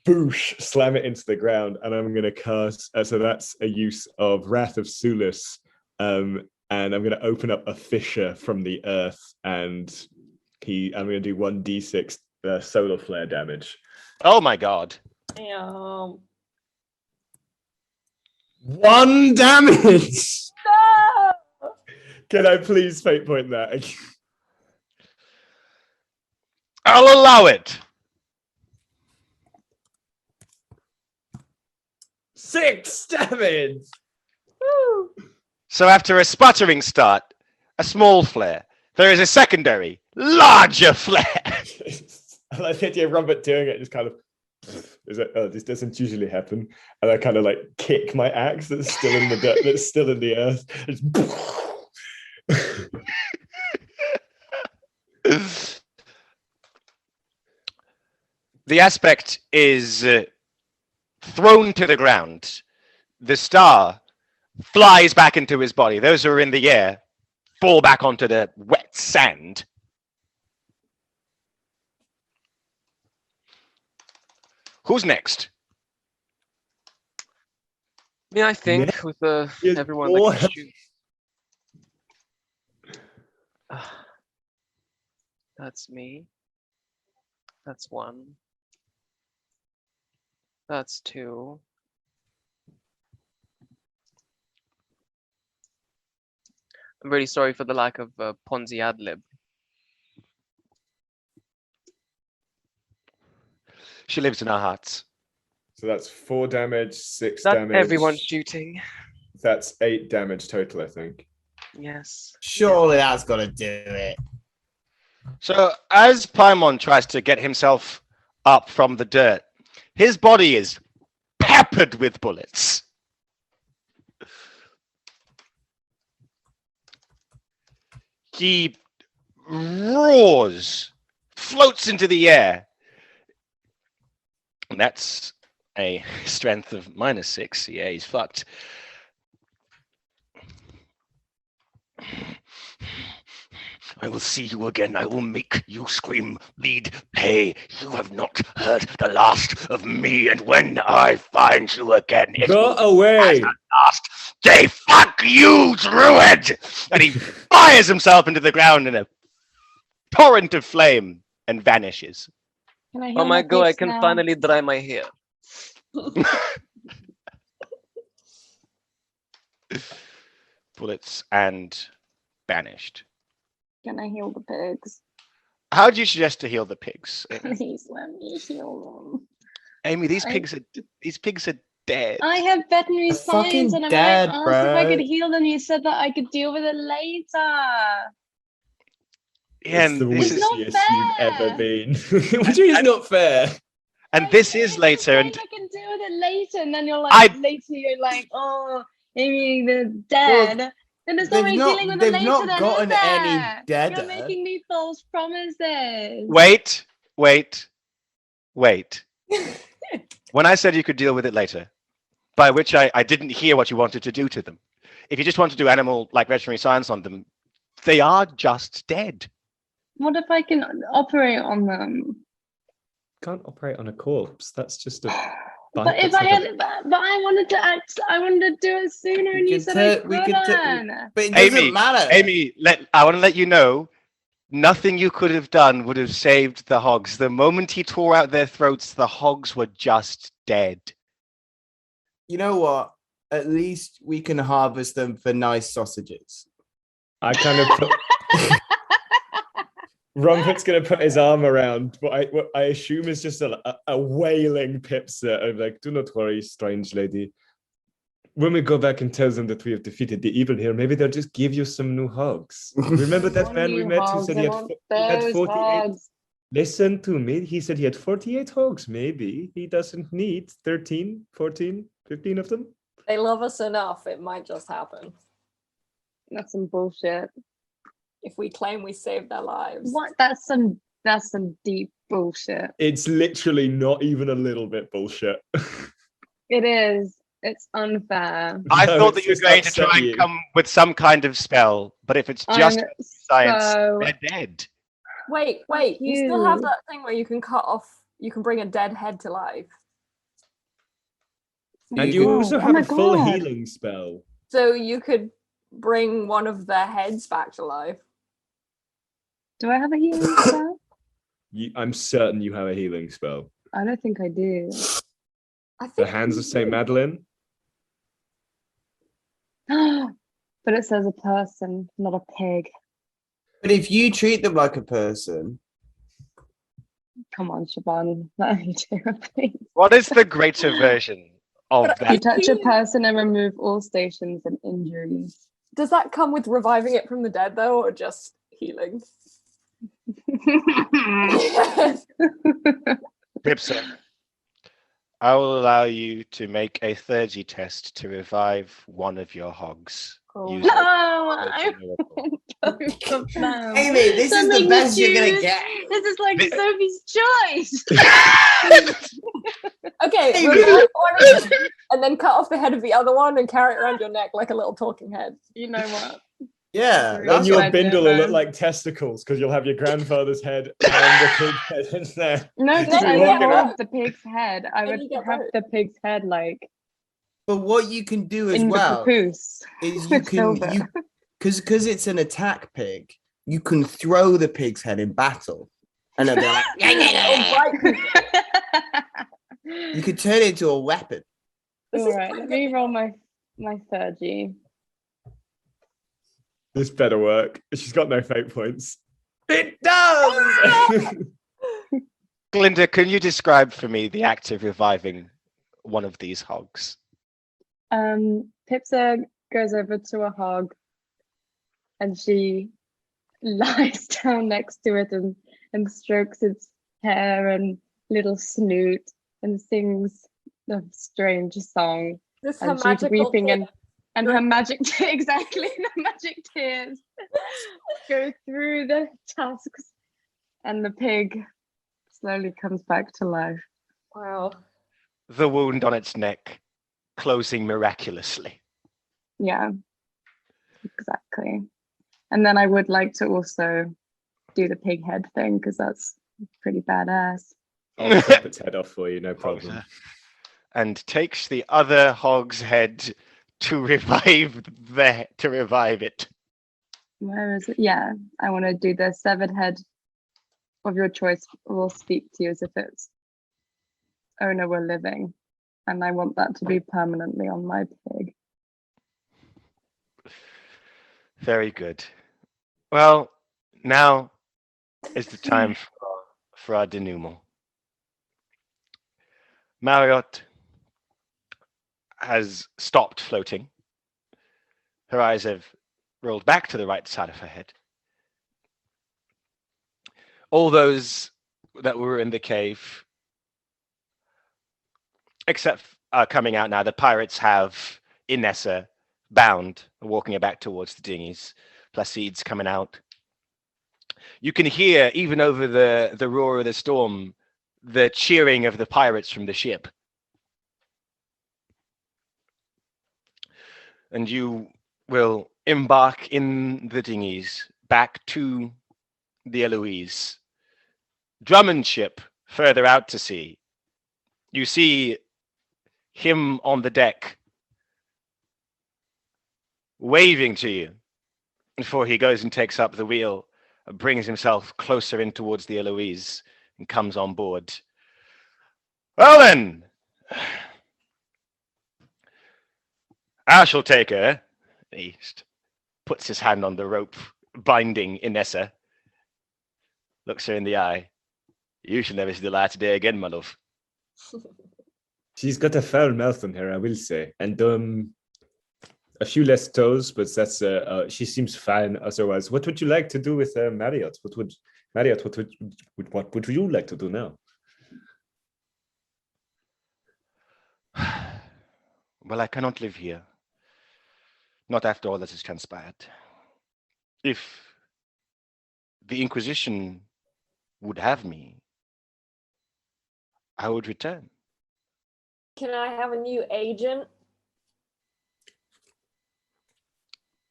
boosh, slam it into the ground. And I'm going to cast, so that's a use of Wrath of Sulis. And I'm going to open up a fissure from the earth, and I'm going to do 1d6 solar flare damage. Oh my god. Damn. 1 damage. No! Can I please fate point that? I'll allow it. 6 damage. Woo! So after a sputtering start, a small flare, there is a secondary, larger flare. I like the idea of Rumbert doing it, just kind of. Is it? Oh, this doesn't usually happen. And I kind of like kick my axe that's still in the dirt, that's still in the earth. The aspect is thrown to the ground. The star flies back into his body. Those who are in the air fall back onto the wet sand. Who's next? Yeah, I think Yeah. with Yes, everyone that can shoot. That's me. That's 1. That's 2. I'm really sorry for the lack of Ponzi ad-lib. She lives in our hearts. So that's 4 damage, 6 That's damage. everyone shooting. That's 8 damage total, I think. Yes. Surely that's got to do it. So as Paimon tries to get himself up from the dirt, his body is peppered with bullets. He roars, floats into the air. And that's a strength of -6. Yeah, he's fucked. I will see you again. I will make you scream, bleed, pay. You have not heard the last of me. And when I find you again, it Go will be away. the last day. Fuck you, druid! And he fires himself into the ground in a torrent of flame and vanishes. Can I heal Oh my god, I pigs can now? finally dry my hair. Bullets and banished. Can I heal the pigs? How do you suggest to heal the pigs? Please let me heal them. Amy, these I- pigs are dead. I have veterinary They're fucking science, and dead, I asked if I bro. could heal them. You said that I could deal with it later. Yeah, It's the and this It's is not wittiest you've ever fair. been. Which is not fair. and this is later, and I can deal with it later, and then you're like, I- later you're like, oh, Amy, they're dead. Then there's no they've way not- dealing with they've it later. not then, gotten is any there? deader. You're making me false promises. wait. When I said you could deal with it later, by which I didn't hear what you wanted to do to them. If you just want to do animal like veterinary science on them, they are just dead. What if I can operate on them? Can't operate on a corpse. That's just a. But if I had, but I wanted to act, I wanted to do it sooner, and you said I couldn't. But it doesn't Amy, matter. Amy, I want to let you know, nothing you could have done would have saved the hogs. The moment he tore out their throats, the hogs were just dead. You know what? At least we can harvest them for nice sausages. I kind of put. Rumpert's going to put his arm around what I assume is just a wailing Pipsa of like, do not worry, strange lady. When we go back and tell them that we have defeated the evil here, maybe they'll just give you some new hogs. Remember that man we met who said he had 48? Listen to me. He said he had 48 hogs. Maybe he doesn't need 13, 14, 15 of them. They love us enough, it might just happen. That's some bullshit. If we claim we saved their lives. What? That's some deep bullshit. It's literally not even a little bit bullshit. It is. It's unfair. I No, thought it's that you were just going to upset try and you. come with some kind of spell, but if it's just I'm science, so they're dead. Wait, you still have you. that thing where you can cut off, you can bring a dead head to life. And you Oh, also oh have my a full God. healing spell. So you could bring one of their heads back to life. Do I have a healing spell? I'm certain you have a healing spell. I don't think I do. I think The Hands of St. Madeline. But it says a person, not a pig. But if you treat them like a person, Come on, Siobhan. Let me do it, please. What is the greater version of But You that? touch a person and remove all stations and injuries. Does that come with reviving it from the dead, though, or just healing? Pipsa, I will allow you to make a 30 test to revive one of your hogs. Oh, Using No, a I miracle. don't know. Amy, this Don't is make the me best you're gonna choose. get. This is like This- Sophie's choice. Okay, Hey, revive man. one of them, and then cut off the head of the other one and carry it around your neck like a little talking head. You know what? Yeah, Then Then that's your what I did, bindle will look man. like testicles because you'll have your grandfather's head and the pig head in there. No, Then because I you would get hold both. the pig's head. I Then would you get have both. the pig's head like But what you can do as in well the papoose. is you with can silver. because it's an attack pig, you can throw the pig's head in battle, and they'll be like, Oh, bite. you could turn it into a weapon. This All is right, quite let good. me roll my third G. This better work. She's got no fate points. It does! Glinda, can you describe for me the act of reviving one of these hogs? Pipsa goes over to a hog and she lies down next to it and strokes its hair and little snoot and sings a strange song. This is her And she's magical weeping kid. and her magic exactly the magic tears go through the tusks and the pig slowly comes back to life. Wow. The wound on its neck closing miraculously. Yeah, exactly. And then I would like to also do the pig head thing because that's pretty badass. I'll chop its head off for you, no problem. And takes the other hog's head to revive it. Where is it? Yeah, I want to do the severed head of your choice will speak to you as if its owner were living. And I want that to be permanently on my pig. Very good. Well, now is the time for our denouement. Marriott has stopped floating. Her eyes have rolled back to the right side of her head. All those that were in the cave, except coming out now, the pirates have Inessa bound, walking her back towards the dinghies. Placide's coming out. You can hear, even over the roar of the storm, the cheering of the pirates from the ship. And you will embark in the dinghies back to the Eloise. Drummond's ship further out to sea. You see him on the deck waving to you before he goes and takes up the wheel, brings himself closer in towards the Eloise and comes on board. Well then, I shall take her. He puts his hand on the rope binding Inessa, looks her in the eye. You shall never see the light of day again, my love. She's got a foul mouth on her, I will say. And a few less toes, but that's she seems fine otherwise. What would you like to do with Marriott? What would you like to do now? Well, I cannot live here. Not after all that has transpired. If the Inquisition would have me, I would return. Can I have a new agent?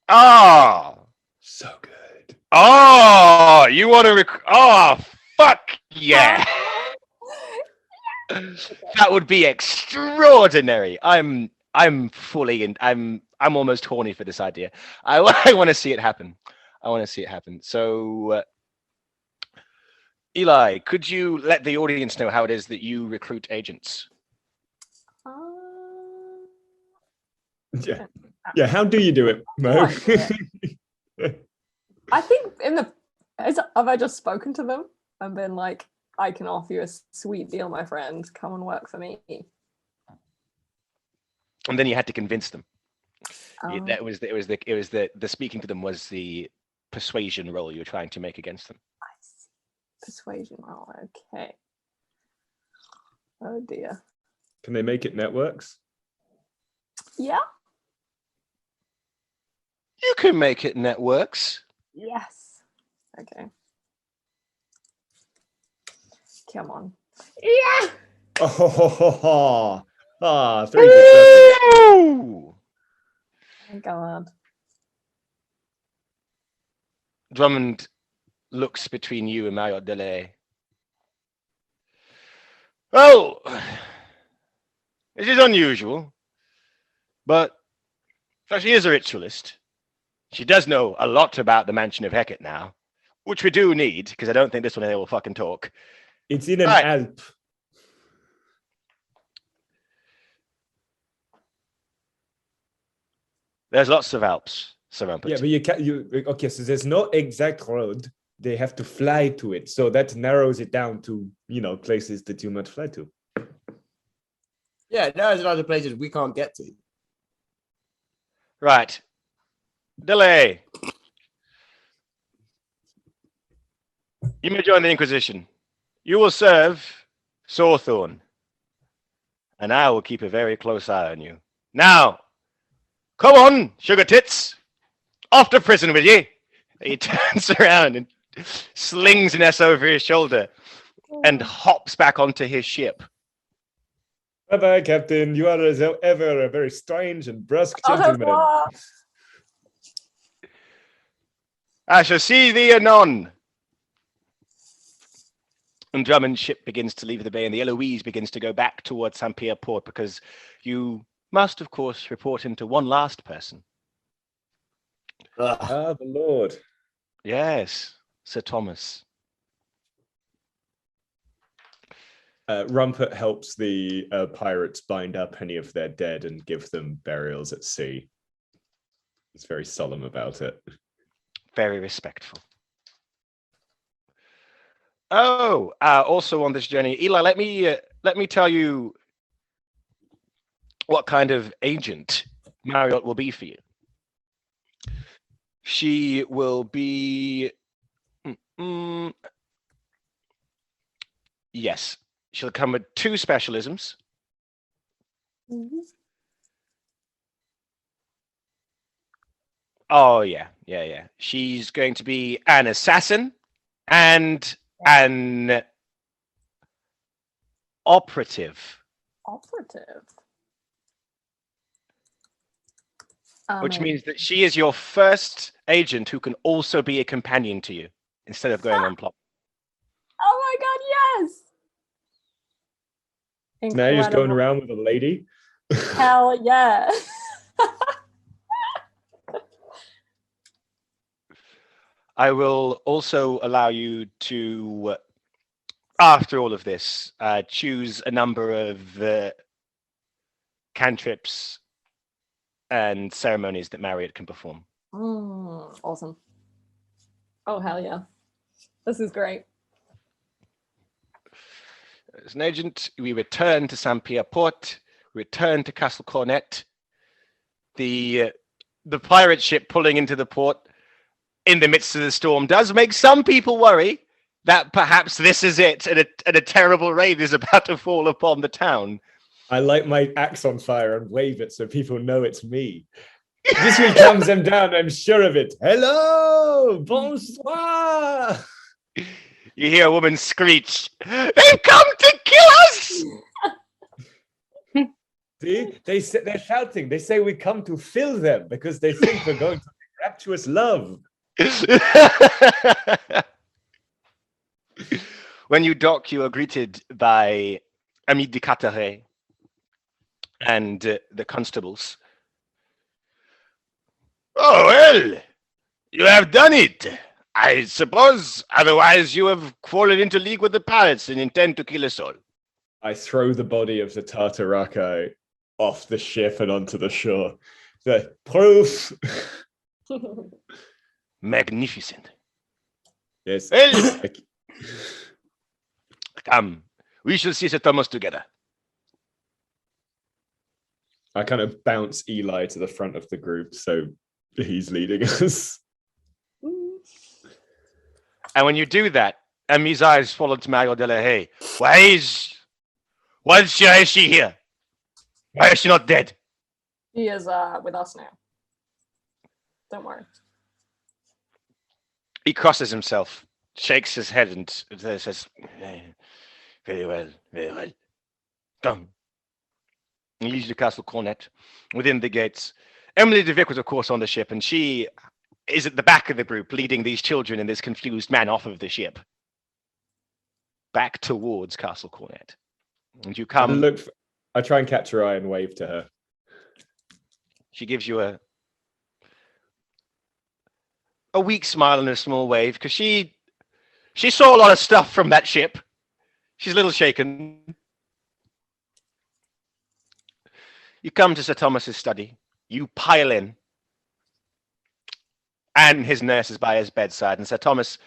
Ah! So good. Oh, you want to oh, fuck yeah. That would be extraordinary. I'm fully in. I'm almost horny for this idea. I want to see it happen. I want to see it happen. So, Eli, could you let the audience know how it is that you recruit agents? Yeah. Yeah, how do you do it, Mo? I think have I just spoken to them and been like, I can offer you a sweet deal, my friend. Come and work for me. And then you had to convince them. Um, The speaking to them was the persuasion role you were trying to make against them. I see. Persuasion. Oh, okay. Oh dear. Can they make it networks? Yeah. You can make it networks. Yes. Okay. Come on. Yeah. Oh, 3 successes. Woo! Oh God. Drummond looks between you and Marriott Delay. Well, this is unusual, but she is a ritualist. She does know a lot about the Mansion of Hecate now, which we do need, because I don't think this one here will fucking talk. It's in an Right. Alp. There's lots of Alps surrounded. Yeah, but you can't. Okay, so there's no exact road. They have to fly to it, so that narrows it down to places that you might fly to. Yeah, there's a lot of places we can't get to. Right. Delay. You may join the Inquisition. You will serve Sawthorn. And I will keep a very close eye on you. Now, come on, sugar tits. Off to prison with you. He turns around and slings an S over his shoulder and hops back onto his ship. Bye-bye, Captain. You are, as ever, a very strange and brusque gentleman. I shall see thee anon. And Drummond's ship begins to leave the bay, and the Eloise begins to go back towards St. Pierre Port, because you must, of course, report him to one last person. Ah, the Lord. Yes, Sir Thomas. Rumpert helps the pirates bind up any of their dead and give them burials at sea. He's very solemn about it. Very respectful. Oh, also on this journey, Eli, let me tell you what kind of agent Marriott will be for you. She will be... Yes, she'll come with 2 specialisms. Mm-hmm. Oh, yeah. She's going to be an assassin and an operative. Which means that she is your first agent who can also be a companion to you instead of going on plot. Oh my God, yes! Now you're just going Incredible. around with a lady. Hell yeah! I will also allow you to, after all of this, choose a number of cantrips and ceremonies that Marriott can perform. Awesome. Oh, hell yeah. This is great. As an agent, we return to St. Pierre Port, return to Castle Cornet. The pirate ship pulling into the port in the midst of the storm does make some people worry that perhaps this is it, and a terrible rain is about to fall upon the town. I light my axe on fire and wave it so people know it's me. This will calm them down, I'm sure of it. Hello, bonsoir. You hear a woman screech, "They've come to kill us!" See, they're shouting. They say we come to fill them because they think we're going to make rapturous love. When you dock, you are greeted by Ami de Carteret and the constables. Oh, well, you have done it. I suppose, otherwise you have fallen into league with the pirates and intend to kill us all. I throw the body of the Tartarakai off the ship and onto the shore. The proof. Magnificent. Yes. Well, come, we shall see Sir Thomas together. I kind of bounce Eli to the front of the group, so he's leading us. And when you do that, Emmy's eyes fall to Mario Delahaye. Why is she here? Why is she not dead? He is with us now. Don't worry. He crosses himself, shakes his head, and says, very well, very well. Come. He leads the castle cornet within the gates. Emily de Vic was, of course, on the ship, and she is at the back of the group, leading these children and this confused man off of the ship. Back towards Castle Cornet. And you come. I try and catch her eye and wave to her. She gives you a weak smile and a small wave, because she saw a lot of stuff from that ship. She's a little shaken. You come to Sir Thomas's study. You pile in. And his nurse is by his bedside, and Sir Thomas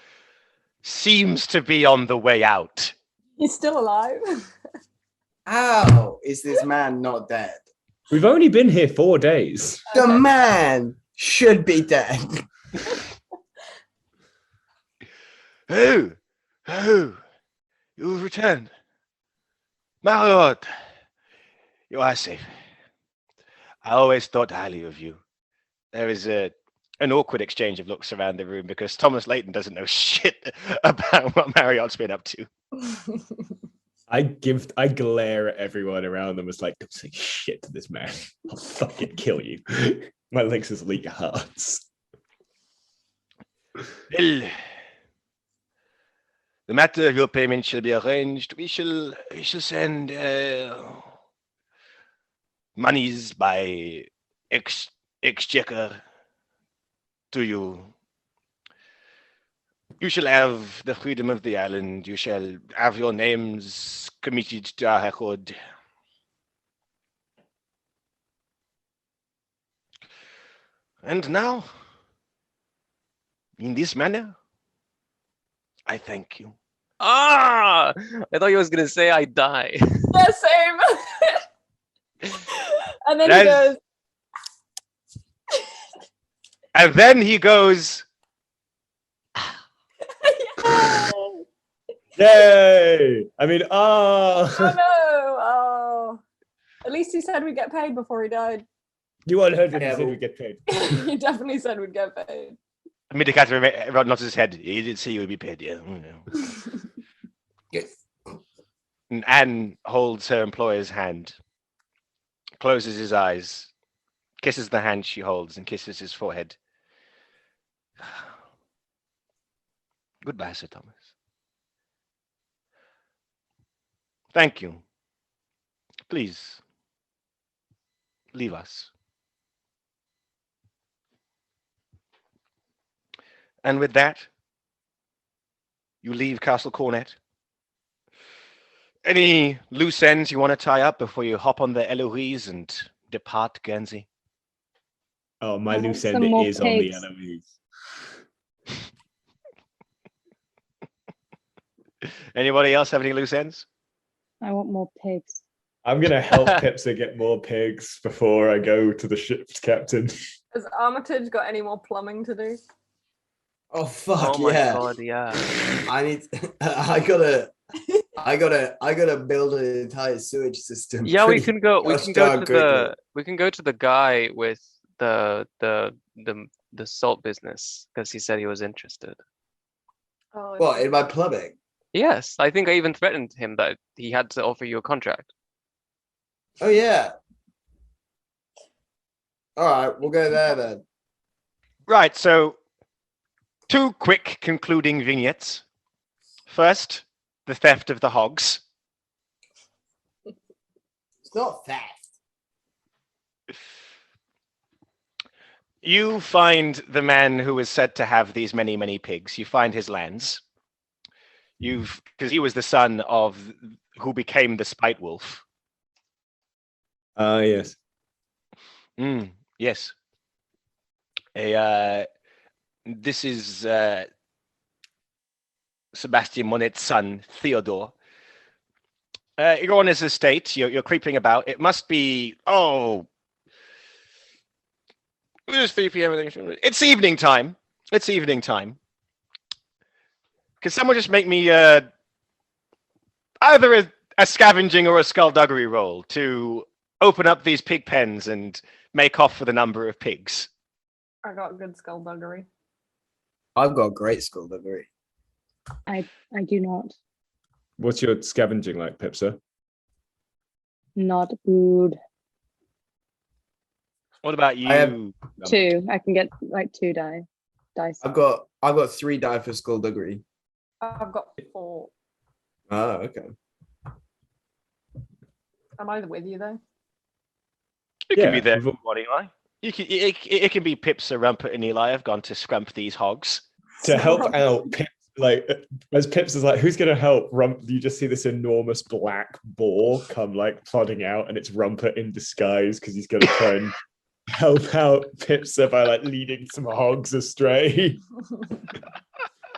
seems to be on the way out. He's still alive. How is this man not dead? We've only been here 4 days. The man should be dead. Oh, you've returned. My lord, you are safe. I always thought highly of you. There is an awkward exchange of looks around the room because Thomas Layton doesn't know shit about what Marriott's been up to. I glare at everyone around them as like, don't say shit to this man. I'll fucking kill you. My Lynx's leak hearts. Well, the matter of your payment shall be arranged. We shall send monies by exchequer to you. You shall have the freedom of the island. You shall have your names committed to our record. And now, in this manner, I thank you. Ah! I thought you was gonna say I die. Yeah, same. And then he goes. And then he goes. Yay! I mean, Oh no! Oh, at least he said we'd get paid before he died. You all heard what he said we get paid. He definitely said we'd get paid. Midicata nods his head. He did say you would be paid, yeah. Yes. And Anne holds her employer's hand, closes his eyes, kisses the hand she holds, and kisses his forehead. Goodbye, Sir Thomas. Thank you. Please, leave us. And with that, you leave Castle Cornet. Any loose ends you want to tie up before you hop on the Eloise and depart Guernsey? Oh, my I want loose some end more is on the pigs. Eloise. Anybody else have any loose ends? I want more pigs. I'm going to help Pipsa get more pigs before I go to the ship's captain. Has Armitage got any more plumbing to do? Oh fuck Oh my yeah! god, yeah. I gotta build an entire sewage system. Yeah, we can go. We Gosh can go darn to quickly. the guy with the salt business because he said he was interested. Oh, What in my plumbing? Yes, I think I even threatened him that he had to offer you a contract. Oh yeah. All right, we'll go there then. Right, so 2 quick concluding vignettes. First, the theft of the hogs. It's not theft. You find the man who is said to have these many, many pigs. You find his lands. Because he was the son of who became the Spite Wolf. Yes. And Yes. This is Sebastian Monet's son, Theodore. You're on his estate. You're creeping about. It must be, it is 3 p.m. It's evening time. It's evening time. Can someone just make me either a scavenging or a skullduggery roll to open up these pig pens and make off for the number of pigs? I got good skullduggery. I've got great skullduggery. I do not. What's your scavenging like, Pipsa? Not good. What about you? I have- 2. I can get like 2 dice. I've got 3 die for skullduggery. I've got 4. Oh, okay. Am I with you though? It can be there. we've all- What, Eli? It can be Pipsa, Rumpet, and Eli. I've gone to scrump these hogs. To help out, like as Pips is like, who's gonna help? You just see this enormous black boar come like plodding out, and it's Rumpet in disguise because he's gonna try and help out Pipsa by like leading some hogs astray.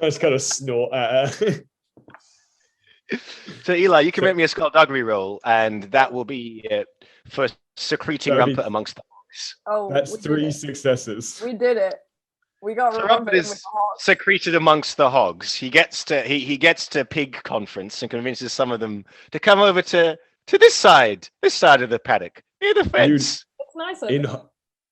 I just kind of snort at her. So Eli, you can make me a skullduggery roll, and that will be for secreting That'd be- Rumpet amongst the hogs. Oh, That's we did 3 it. successes. We did it. We got So rid of Rumpet it is with the heart. secreted amongst the hogs. He gets to pig conference and convinces some of them to come over to this side of the paddock, near the fence. It's nice of In it.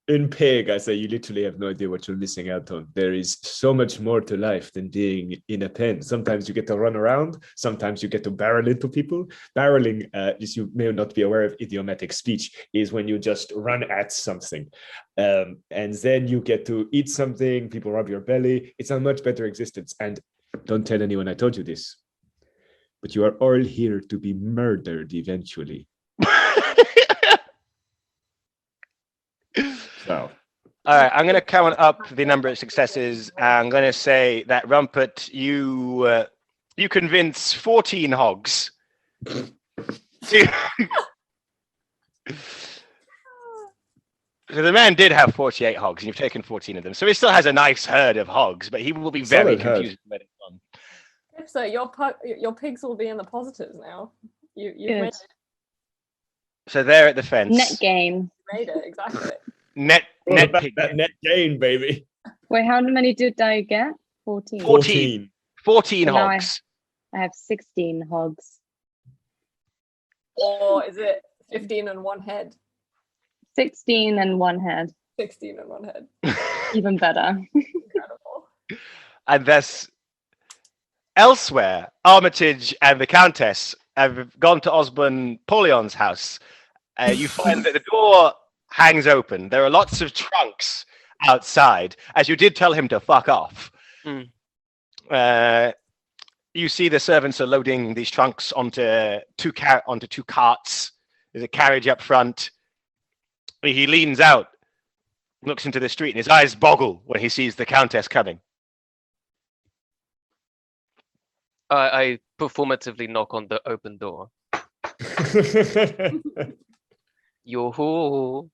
in Pig, I say you literally have no idea what you're missing out on. There is so much more to life than being in a pen. Sometimes you get to run around. Sometimes you get to barrel into people. Barreling, as you may not be aware of idiomatic speech, is when you just run at something. And then you get to eat something. People rub your belly. It's a much better existence. And don't tell anyone I told you this. But you are all here to be murdered eventually. So. All right, I'm going to count up the number of successes. I'm going to say that Rumpet, you convince 14 hogs. So the man did have 48 hogs, and you've taken 14 of them. So he still has a nice herd of hogs, but he will be very Solid herd. confused when it's on. So your pigs will be in the positives now. You Good. So they're at the fence. Net gain. made it exactly. Net pig. That net gain, baby. Wait, how many did I get? 14. 14. 14 So now hogs. I have 16 hogs. Or is it 15 and one head? 16 and 1 head. 16 and one head. Even better. Incredible. And thus, elsewhere, Armitage and the Countess have gone to Osborne Polion's house. You find that the door hangs open. There are lots of trunks outside, as you did tell him to fuck off. You see the servants are loading these trunks onto two carts. There's a carriage up front. He leans out, looks into the street, and his eyes boggle when he sees the Countess coming. I performatively knock on the open door. Yo-ho.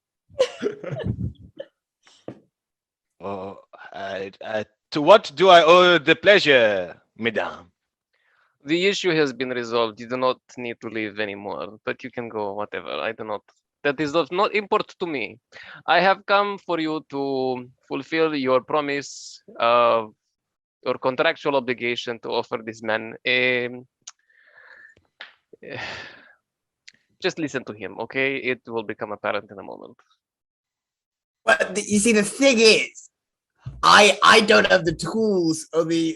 To what do I owe the pleasure, madame? The issue has been resolved. You do not need to leave anymore, but you can go, whatever. I do not. That is of not import to me. I have come for you to fulfill your promise, your contractual obligation to offer this man a. Just listen to him, okay? It will become apparent in a moment. But you see, the thing is, I don't have the tools or the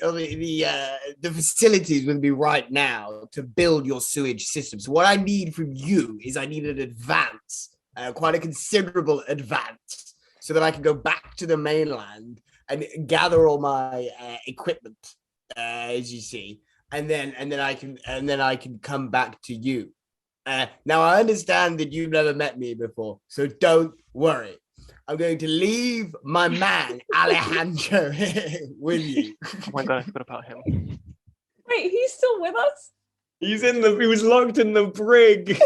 facilities with me right now to build your sewage system. So what I need from you is I need an advance, quite a considerable advance, so that I can go back to the mainland and gather all my equipment, as you see, and then I can come back to you. Now I understand that you've never met me before, so don't worry. I'm going to leave my man Alejandro here with you. Oh my god, I forgot about him. Wait, he's still with us? He was locked in the brig.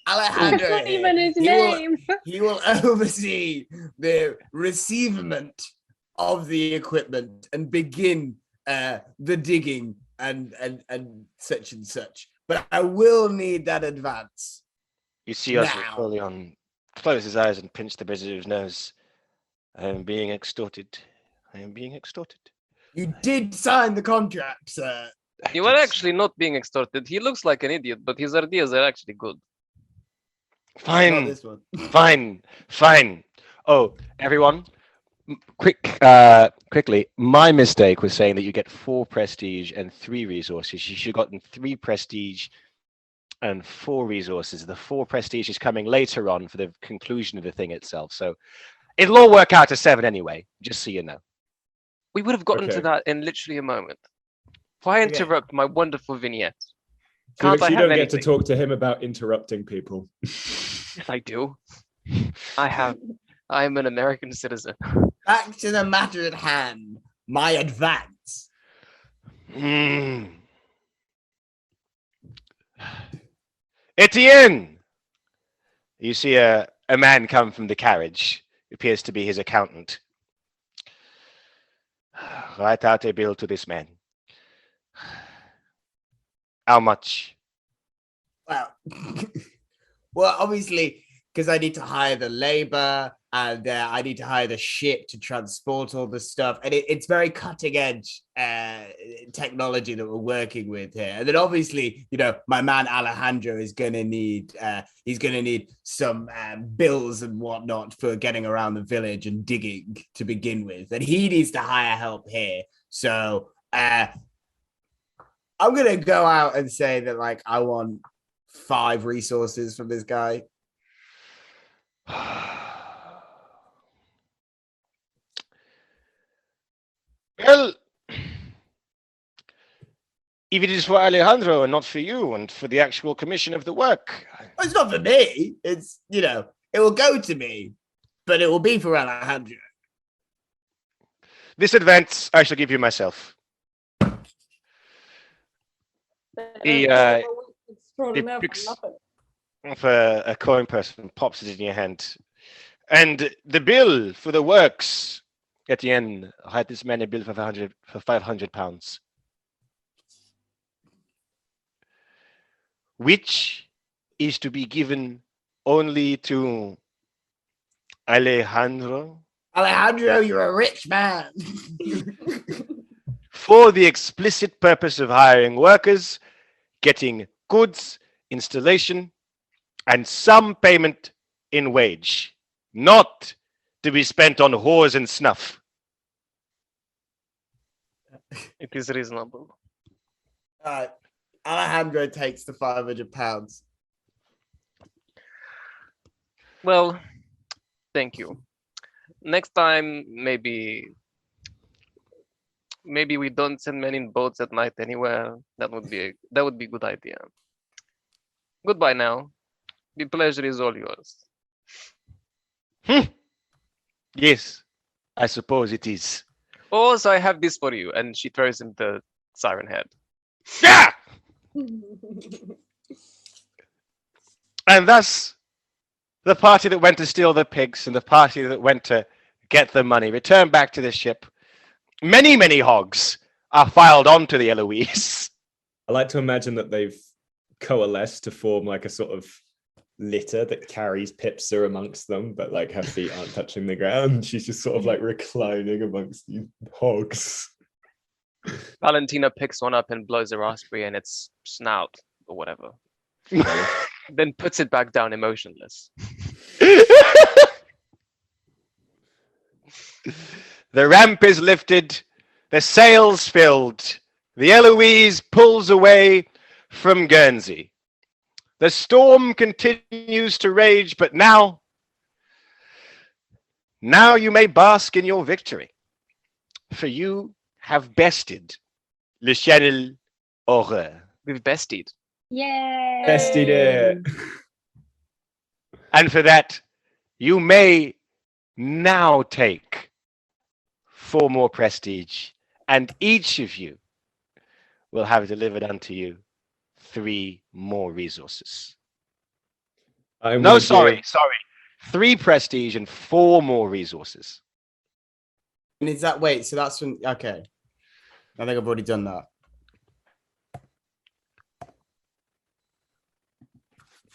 Alejandro That's not here, even his he will- name. He will oversee the receivement of the equipment and begin the digging and such and such. But I will need that advance. You see us Now. fully on close his eyes and pinch the visitor's nose. I am being extorted. I am being extorted. You did sign the contract, sir. You are actually not being extorted. He looks like an idiot, but his ideas are actually good. Not Fine, this one. fine. Oh, everyone, quickly. My mistake was saying that you get 4 prestige and 3 resources. You should have gotten 3 prestige and 4 resources. The 4 prestige is coming later on for the conclusion of the thing itself. So it'll all work out to 7 anyway, just so you know. We would have gotten to Okay. that in literally a moment. Why Okay. interrupt my wonderful vignette? Felix, Can't I you have don't get to anything? talk to him about interrupting people. Yes, I do. I'm an American citizen. Back to the matter at hand. My advance. Hmm. Etienne! You see a man come from the carriage. Appears to be his accountant. Write out a bill to this man. How much? Well, well, obviously, because I need to hire the labor and I need to hire the ship to transport all the stuff, and it's very cutting edge technology that we're working with here. And then obviously, my man Alejandro is gonna need some bills and whatnot for getting around the village and digging to begin with, and he needs to hire help here. So I'm gonna go out and say that I want 5 resources from this guy. Well, if it is for Alejandro and not for you and for the actual commission of the work. Well, it's not for me. It's it will go to me, but it will be for Alejandro. This advance I shall give you myself. He Extraordinaire picks- for nothing. Of a coin purse and pops it in your hand. And the bill for the works at the end, I had this man a bill for 500 pounds. Which is to be given only to Alejandro Alejandro, you're a rich man. for the explicit purpose of hiring workers, getting goods, installation, and some payment in wage, not to be spent on whores and snuff. It is reasonable. Alejandro takes the 500 pounds. Well, thank you. Next time, maybe we don't send men in boats at night anywhere. That would be a good idea. Goodbye now. The pleasure is all yours. Yes, I suppose it is. Also, I have this for you, and she throws him the siren head. Yeah! And thus, the party that went to steal the pigs and the party that went to get the money return back to the ship. Many, many hogs are filed onto the Eloise. I like to imagine that they've coalesced to form a sort of litter that carries Pipsa amongst them, but her feet aren't touching the ground. She's just sort of reclining amongst these hogs. Valentina picks one up and blows a raspberry in its snout or whatever. Then puts it back down emotionless. The ramp is lifted, the sails filled, the Eloise pulls away from Guernsey. The storm continues to rage, but now you may bask in your victory, for you have bested Le Channel Horreur. We've bested. Yay! Bested it. And for that, you may now take 4 more prestige, and each of you will have delivered unto you 3 more resources. No, sorry. 3 prestige and 4 more resources. And is that wait? So that's when okay. I think I've already done that.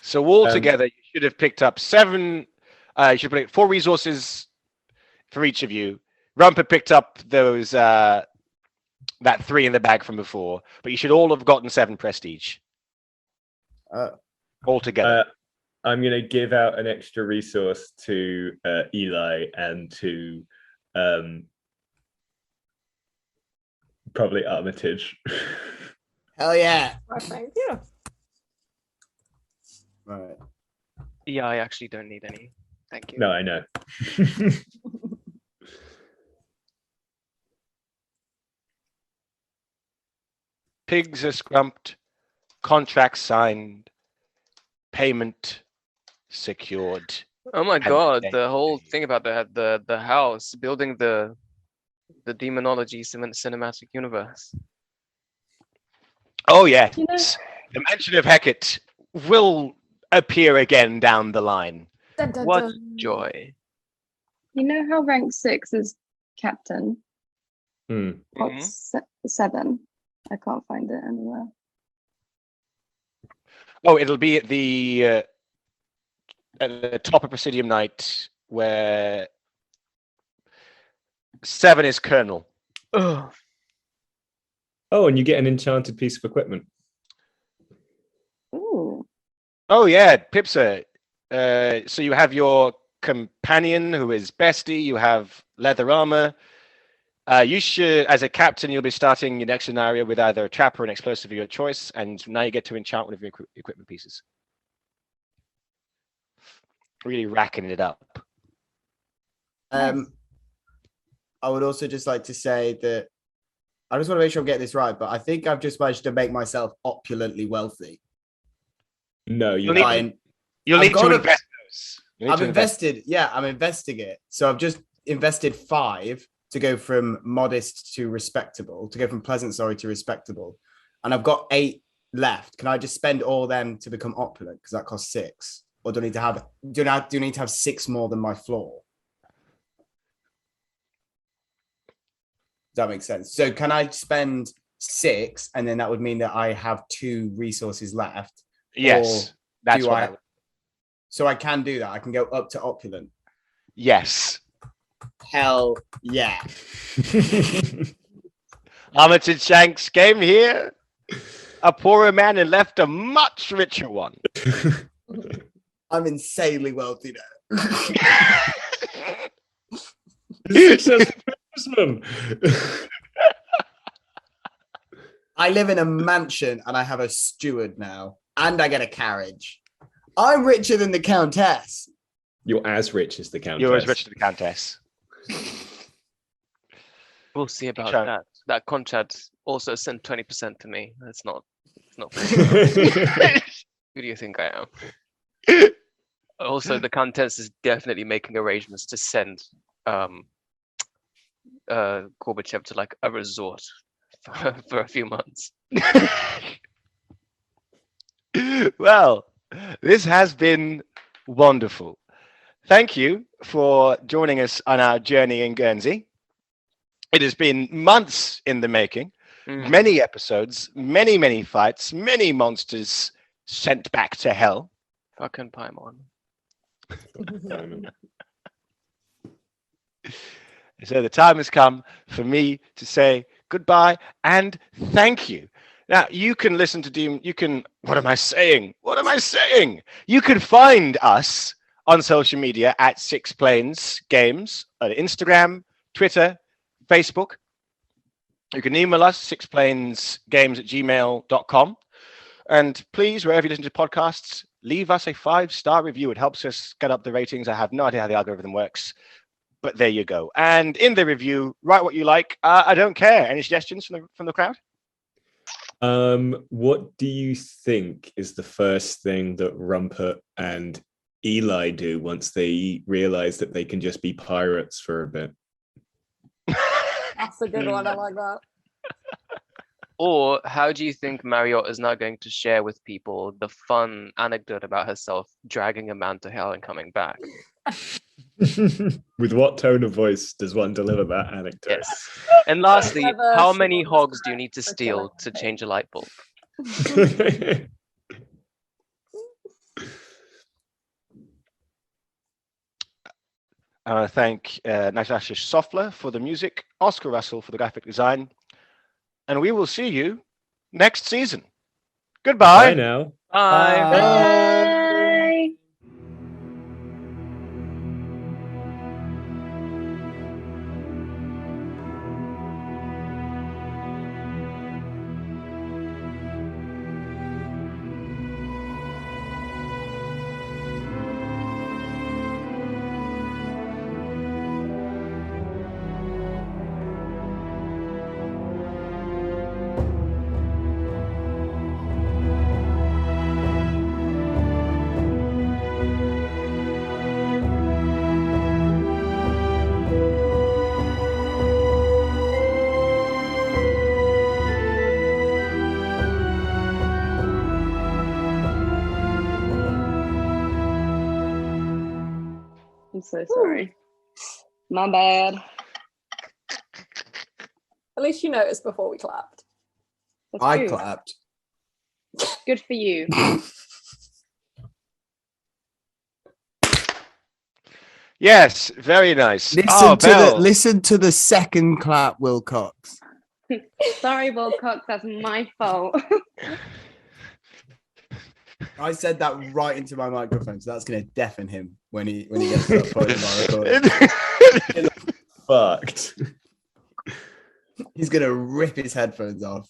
So altogether, you should have picked up 7. You should put 4 resources for each of you. Rumper picked up those that 3 in the bag from before, but you should all have gotten 7 prestige altogether. I'm going to give out an extra resource to Eli and to probably Armitage. Hell yeah! Oh, thank you. Right. Yeah, I actually don't need any. Thank you. No, I know. Pigs are scrumped, contract signed, payment secured. Oh my And god, they- the whole thing about the house, building the demonology cinematic universe. Oh yes, You know- the mention of Hecate will appear again down the line. Dun, dun, What dun. joy. You know how rank 6 is captain? What's 7? I can't find it anywhere. Oh, it'll be at the top of Presidium Night, where 7 is Colonel. Ugh. Oh, and you get an enchanted piece of equipment. Ooh. Oh yeah, Pipsa. So you have your companion who is Bestie. You have leather armor. You should, as a captain, you'll be starting your next scenario with either a trap or an explosive of your choice, and now you get to enchant one of your equipment pieces. Really racking it up. I would also just like to say that I just want to make sure I'm getting this right, but I think I've just managed to make myself opulently wealthy. No, you You'll need- haven't. You'll I've need to got a- invest those. You need I've to invest. invested, yeah, I'm investing it. So I've just invested 5 to go from modest to respectable, to go from pleasant, sorry, to respectable. And I've got 8 left. Can I just spend all them to become opulent? Because that costs 6. Or do I need to have do I need to have 6 more than my floor? Does that make sense? So can I spend 6 and then that would mean that I have 2 resources left? Yes, that's do what. I- that would- So I can do that. I can go up to opulent. Yes. Hell yeah. Armitage Shanks came here, a poorer man, and left a much richer one. I'm insanely wealthy now. Successful businessman. I live in a mansion and I have a steward now, and I get a carriage. I'm richer than the Countess. You're as rich as the Countess. You're as rich as the Countess. We'll see about Sure. that. That contract also sent 20% to me. It's not who do you think I am? Also, the Countess is definitely making arrangements to send Gorbachev to like a resort for a few months. Well, this has been wonderful. Thank you for joining us on our journey in Guernsey. It has been months in the making, many episodes, many fights, many monsters sent back to hell. Fucking Paimon. So the time has come for me to say goodbye and thank you. Now you can listen to Doom. You can. What am I saying? What am I saying? You can find us on social media at Six Planes Games on Instagram, Twitter, Facebook. You can email us sixplanesgames@gmail.com. And please, wherever you listen to podcasts, leave us a 5-star review. It helps us get up the ratings. I have no idea how the algorithm works, but there you go. And in the review, write what you like. I don't care. Any suggestions from the crowd? What do you think is the first thing that Rumpert and Eli do once they realize that they can just be pirates for a bit? That's a good one. I like that. Or how do you think Marriott is now going to share with people the fun anecdote about herself dragging a man to hell and coming back? With what tone of voice does one deliver that anecdote? Yes. And lastly, Whether how she many wants hogs do you to need to for steal killing to a pig. change a light bulb? I want to thank Natasha Soffler for the music, Oscar Russell for the graphic design, and we will see you next season. Goodbye. Bye now. Bye. Bye. I'm so sorry. My bad. At least you noticed before we clapped. That's I true. clapped. Good for you. Yes, very nice. Listen to the second clap, Wilcox. Sorry, Wilcox, that's my fault. I said that right into my microphone, so that's going to deafen him when he gets to that point of my recording. Fucked. He's going to rip his headphones off.